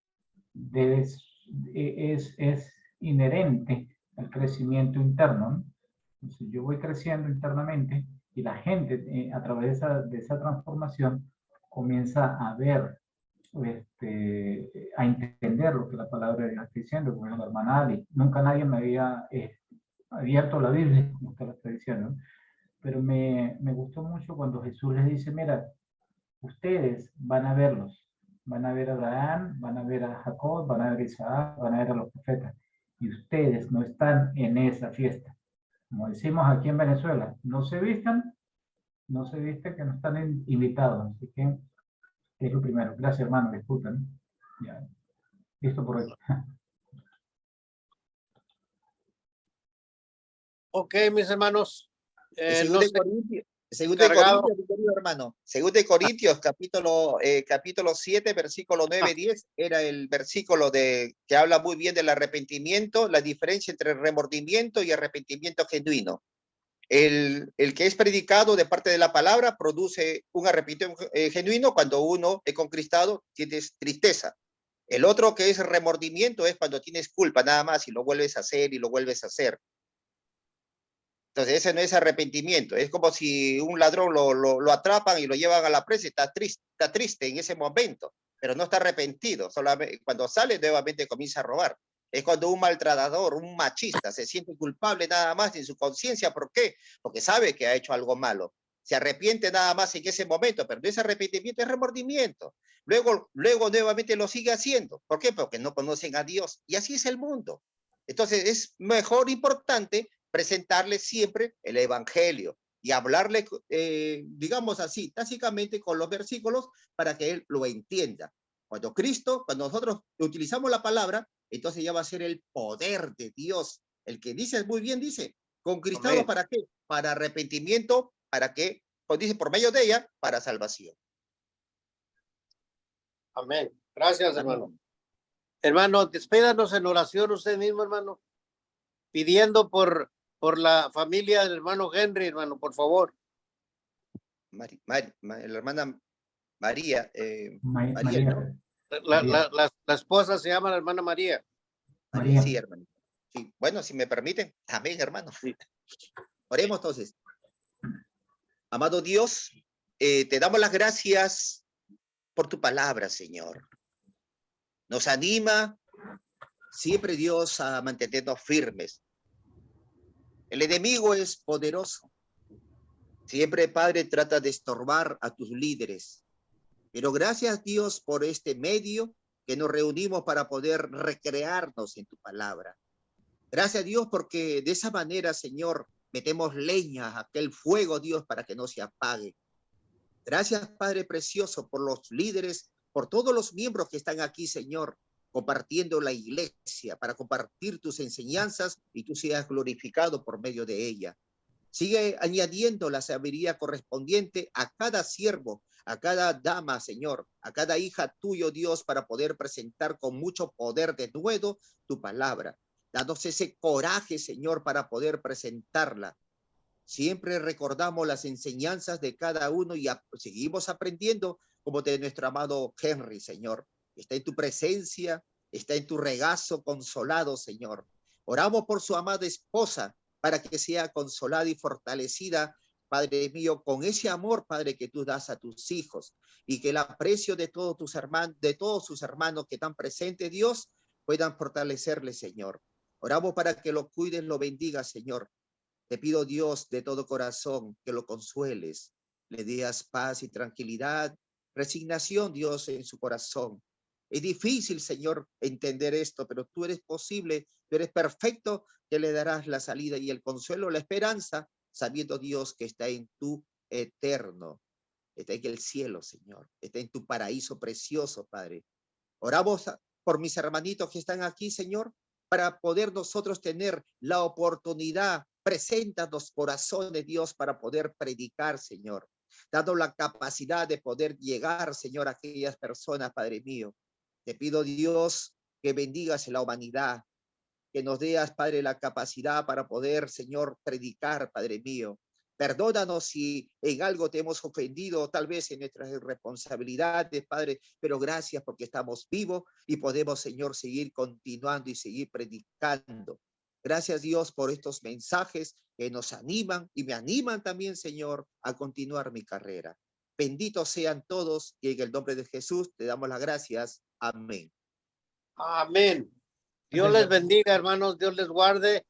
es inherente al crecimiento interno, ¿no? Entonces, yo voy creciendo internamente y la gente, a través de esa transformación, comienza a ver, a entender lo que la palabra de Dios está diciendo, como la hermana Ali. Nunca nadie me había abierto la Biblia, como usted lo está diciendo, ¿no? Pero me gustó mucho cuando Jesús les dice, mira, ustedes van a verlos, van a ver a Abraham, van a ver a Jacob, van a ver a Isaac, van a ver a los profetas, y ustedes no están en esa fiesta. Como decimos aquí en Venezuela, no se vistan que no están invitados. Así que es lo primero. Gracias, hermano, disculpen. Ya. Listo por hoy. Ok, mis hermanos. Segundo de Corintios, mi querido hermano. Segundo de Corintios, capítulo 7, versículo 9-10, era el versículo que habla muy bien del arrepentimiento, la diferencia entre remordimiento y arrepentimiento genuino. El que es predicado de parte de la palabra produce un arrepentimiento genuino cuando uno es conquistado, tienes tristeza. El otro que es remordimiento es cuando tienes culpa nada más y lo vuelves a hacer y lo vuelves a hacer. Entonces ese no es arrepentimiento, es como si un ladrón lo atrapan y lo llevan a la presa y está triste en ese momento, pero no está arrepentido, solamente cuando sale nuevamente comienza a robar. Es cuando un maltratador, un machista, se siente culpable nada más en su conciencia. ¿Por qué? Porque sabe que ha hecho algo malo. Se arrepiente nada más en ese momento, pero no es arrepentimiento, es remordimiento. Luego nuevamente lo sigue haciendo. ¿Por qué? Porque no conocen a Dios. Y así es el mundo. Entonces es importante presentarle siempre el evangelio y hablarle, digamos así, básicamente con los versículos para que él lo entienda. Cuando nosotros utilizamos la palabra, entonces ya va a ser el poder de Dios. El que dice, muy bien dice, conquistado Amén. ¿para qué? Para arrepentimiento, ¿para qué? Pues dice, por medio de ella, para salvación. Amén. Gracias, Amén. hermano. Hermano, despídanos en oración usted mismo, hermano, pidiendo por la familia del hermano Henry, hermano, por favor. La hermana María, María, María. ¿no? La esposa se llama la hermana María. María, María. sí, hermano. Sí. Bueno, si me permiten, amén, hermano. Sí. Oremos entonces. Amado Dios, te damos las gracias por tu palabra, Señor. Nos anima siempre, Dios, a mantenernos firmes. El enemigo es poderoso. Siempre, Padre, trata de estorbar a tus líderes. Pero gracias, Dios, por este medio que nos reunimos para poder recrearnos en tu palabra. Gracias, Dios, porque de esa manera, Señor, metemos leña a aquel fuego, Dios, para que no se apague. Gracias, Padre precioso, por los líderes, por todos los miembros que están aquí, Señor, compartiendo la iglesia, para compartir tus enseñanzas y tú seas glorificado por medio de ella. Sigue añadiendo la sabiduría correspondiente a cada siervo, a cada dama, Señor, a cada hija tuyo, Dios, para poder presentar con mucho poder de nuevo tu palabra. Danos ese coraje, Señor, para poder presentarla. Siempre recordamos las enseñanzas de cada uno y seguimos aprendiendo como de nuestro amado Henry, Señor. Está en tu presencia, está en tu regazo consolado, Señor. Oramos por su amada esposa para que sea consolada y fortalecida, Padre mío, con ese amor, Padre, que tú das a tus hijos y que el aprecio de todos tus hermanos, de todos sus hermanos que están presentes, Dios, puedan fortalecerle, Señor. Oramos para que lo cuides, lo bendiga, Señor. Te pido, Dios, de todo corazón, que lo consueles, le des paz y tranquilidad, resignación, Dios, en su corazón. Es difícil, Señor, entender esto, pero tú eres posible, tú eres perfecto, que le darás la salida y el consuelo, la esperanza, sabiendo, Dios, que está en tu eterno, está en el cielo, Señor, está en tu paraíso precioso, Padre. Oramos por mis hermanitos que están aquí, Señor, para poder nosotros tener la oportunidad. Presenta los corazones, Dios, para poder predicar, Señor. Dando la capacidad de poder llegar, Señor, a aquellas personas, Padre mío. Te pido, Dios, que bendigas la humanidad, que nos deas, Padre, la capacidad para poder, Señor, predicar, Padre mío. Perdónanos si en algo te hemos ofendido, tal vez en nuestras responsabilidades, Padre, pero gracias porque estamos vivos y podemos, Señor, seguir continuando y seguir predicando. Gracias, Dios, por estos mensajes que nos animan y me animan también, Señor, a continuar mi carrera. Benditos sean todos y en el nombre de Jesús te damos las gracias. Amén. Amén. Dios les bendiga, hermanos. Dios les guarde.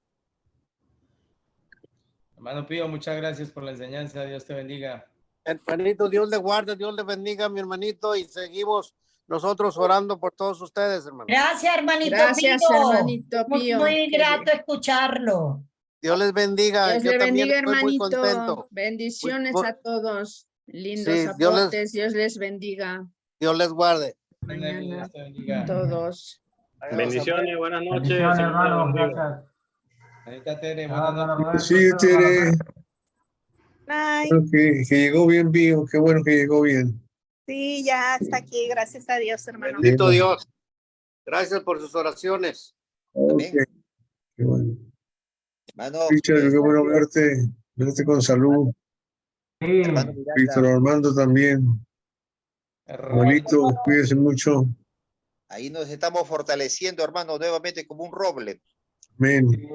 Hermano Pío, muchas gracias por la enseñanza. Dios te bendiga. Hermanito, Dios le guarde, Dios le bendiga, mi hermanito, y seguimos nosotros orando por todos ustedes, hermano. Gracias, hermanito Gracias, Pío. hermanito Pío. Muy Que grato escucharlo. Dios les bendiga. Dios Yo le también bendiga, estoy muy hermanito. contento. Bendiciones Muy- a todos. Lindos Sí, aportes. Dios les bendiga. Dios les guarde. Mañana Dios te bendiga. todos. Bendiciones, buenas noches. Bendiciones, Señor hermano. los bendiga. Gracias. Anita Tere, Chao, buenas hermano noches. Roberto. Sí, Chao, Tere, hermano Ay, bueno, que llegó bien, Pío, qué bueno que llegó bien. sí, ya está aquí, gracias a Dios, hermano. Bendito Bien. Dios. Gracias por sus oraciones. Ok, Amén. qué bueno. Hermano, Richard, qué bueno verte con salud. Sí. hermano Víctor Miranda, Armando también. Abuelito, cuídese mucho. ahí nos estamos fortaleciendo, hermano, nuevamente como un roble. Amén. Sí,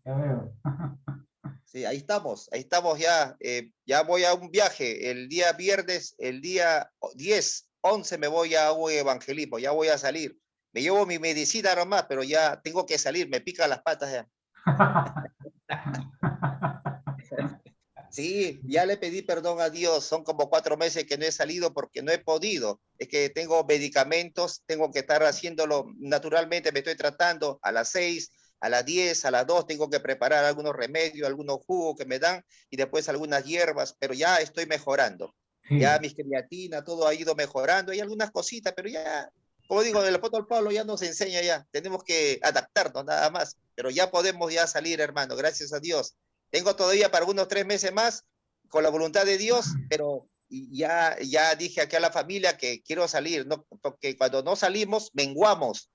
ya veo. Sí, ahí estamos ya. Ya voy a un viaje el día viernes, el día 10, 11 me voy a un evangelismo, ya voy a salir. Me llevo mi medicina nomás, pero ya tengo que salir, me pican las patas ya. Sí, ya le pedí perdón a Dios, son como 4 meses que no he salido porque no he podido. Es que tengo medicamentos, tengo que estar haciéndolo naturalmente, me estoy tratando a las 6, a las 10, a las 2, tengo que preparar algunos remedios, algunos jugos que me dan y después algunas hierbas, pero ya estoy mejorando. Sí. Ya mis creatinas, todo ha ido mejorando, hay algunas cositas, pero ya como digo, el apóstol Pablo ya nos enseña ya, tenemos que adaptarnos nada más, pero ya podemos ya salir, hermano, gracias a Dios. Tengo todavía para unos 3 meses más, con la voluntad de Dios, pero ya dije aquí a la familia que quiero salir, ¿no? Porque cuando no salimos, menguamos.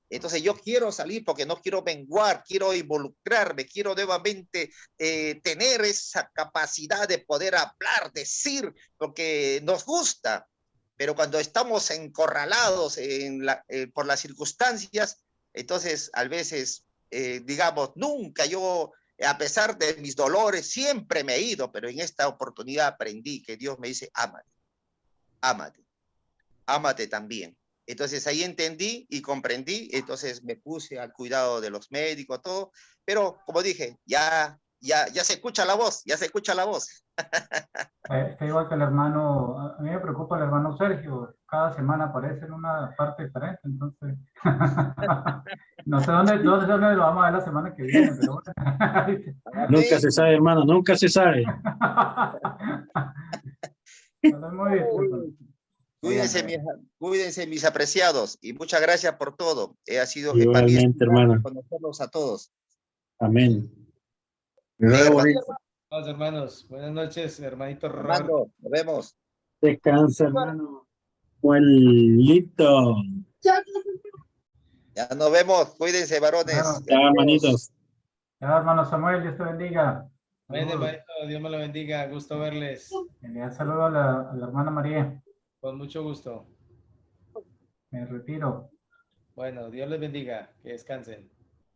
Entonces yo quiero salir porque no quiero menguar, quiero involucrarme, quiero nuevamente tener esa capacidad de poder hablar, decir, porque nos gusta. Pero cuando estamos encorralados por las circunstancias, entonces a veces, digamos, nunca yo, a pesar de mis dolores, siempre me he ido, pero en esta oportunidad aprendí que Dios me dice, ámate también. Entonces ahí entendí y comprendí, entonces me puse al cuidado de los médicos, todo, pero como dije, ya se escucha la voz, Está igual que el hermano, a mí me preocupa el hermano Sergio, cada semana aparece en una parte diferente, entonces no sé dónde lo vamos a ver la semana que viene, pero bueno. Nunca se sabe, hermano, nunca se sabe. Muy bien. Cuídense mis apreciados y muchas gracias por todo. Ha sido Igualmente, hermano. conocerlos a todos. Amén. Vamos, hermanos. Buenas noches, hermanito Roberto. Armando, nos vemos. Descansa, hermano. Juelito. Ya nos vemos. Cuídense, varones. Ya, hermanitos. Ya, hermano Samuel, Dios te bendiga. Amén, hermanito. Dios me lo bendiga. Gusto verles. Un saludo a la hermana María. Con mucho gusto. Me retiro. Bueno, Dios les bendiga. Que descansen.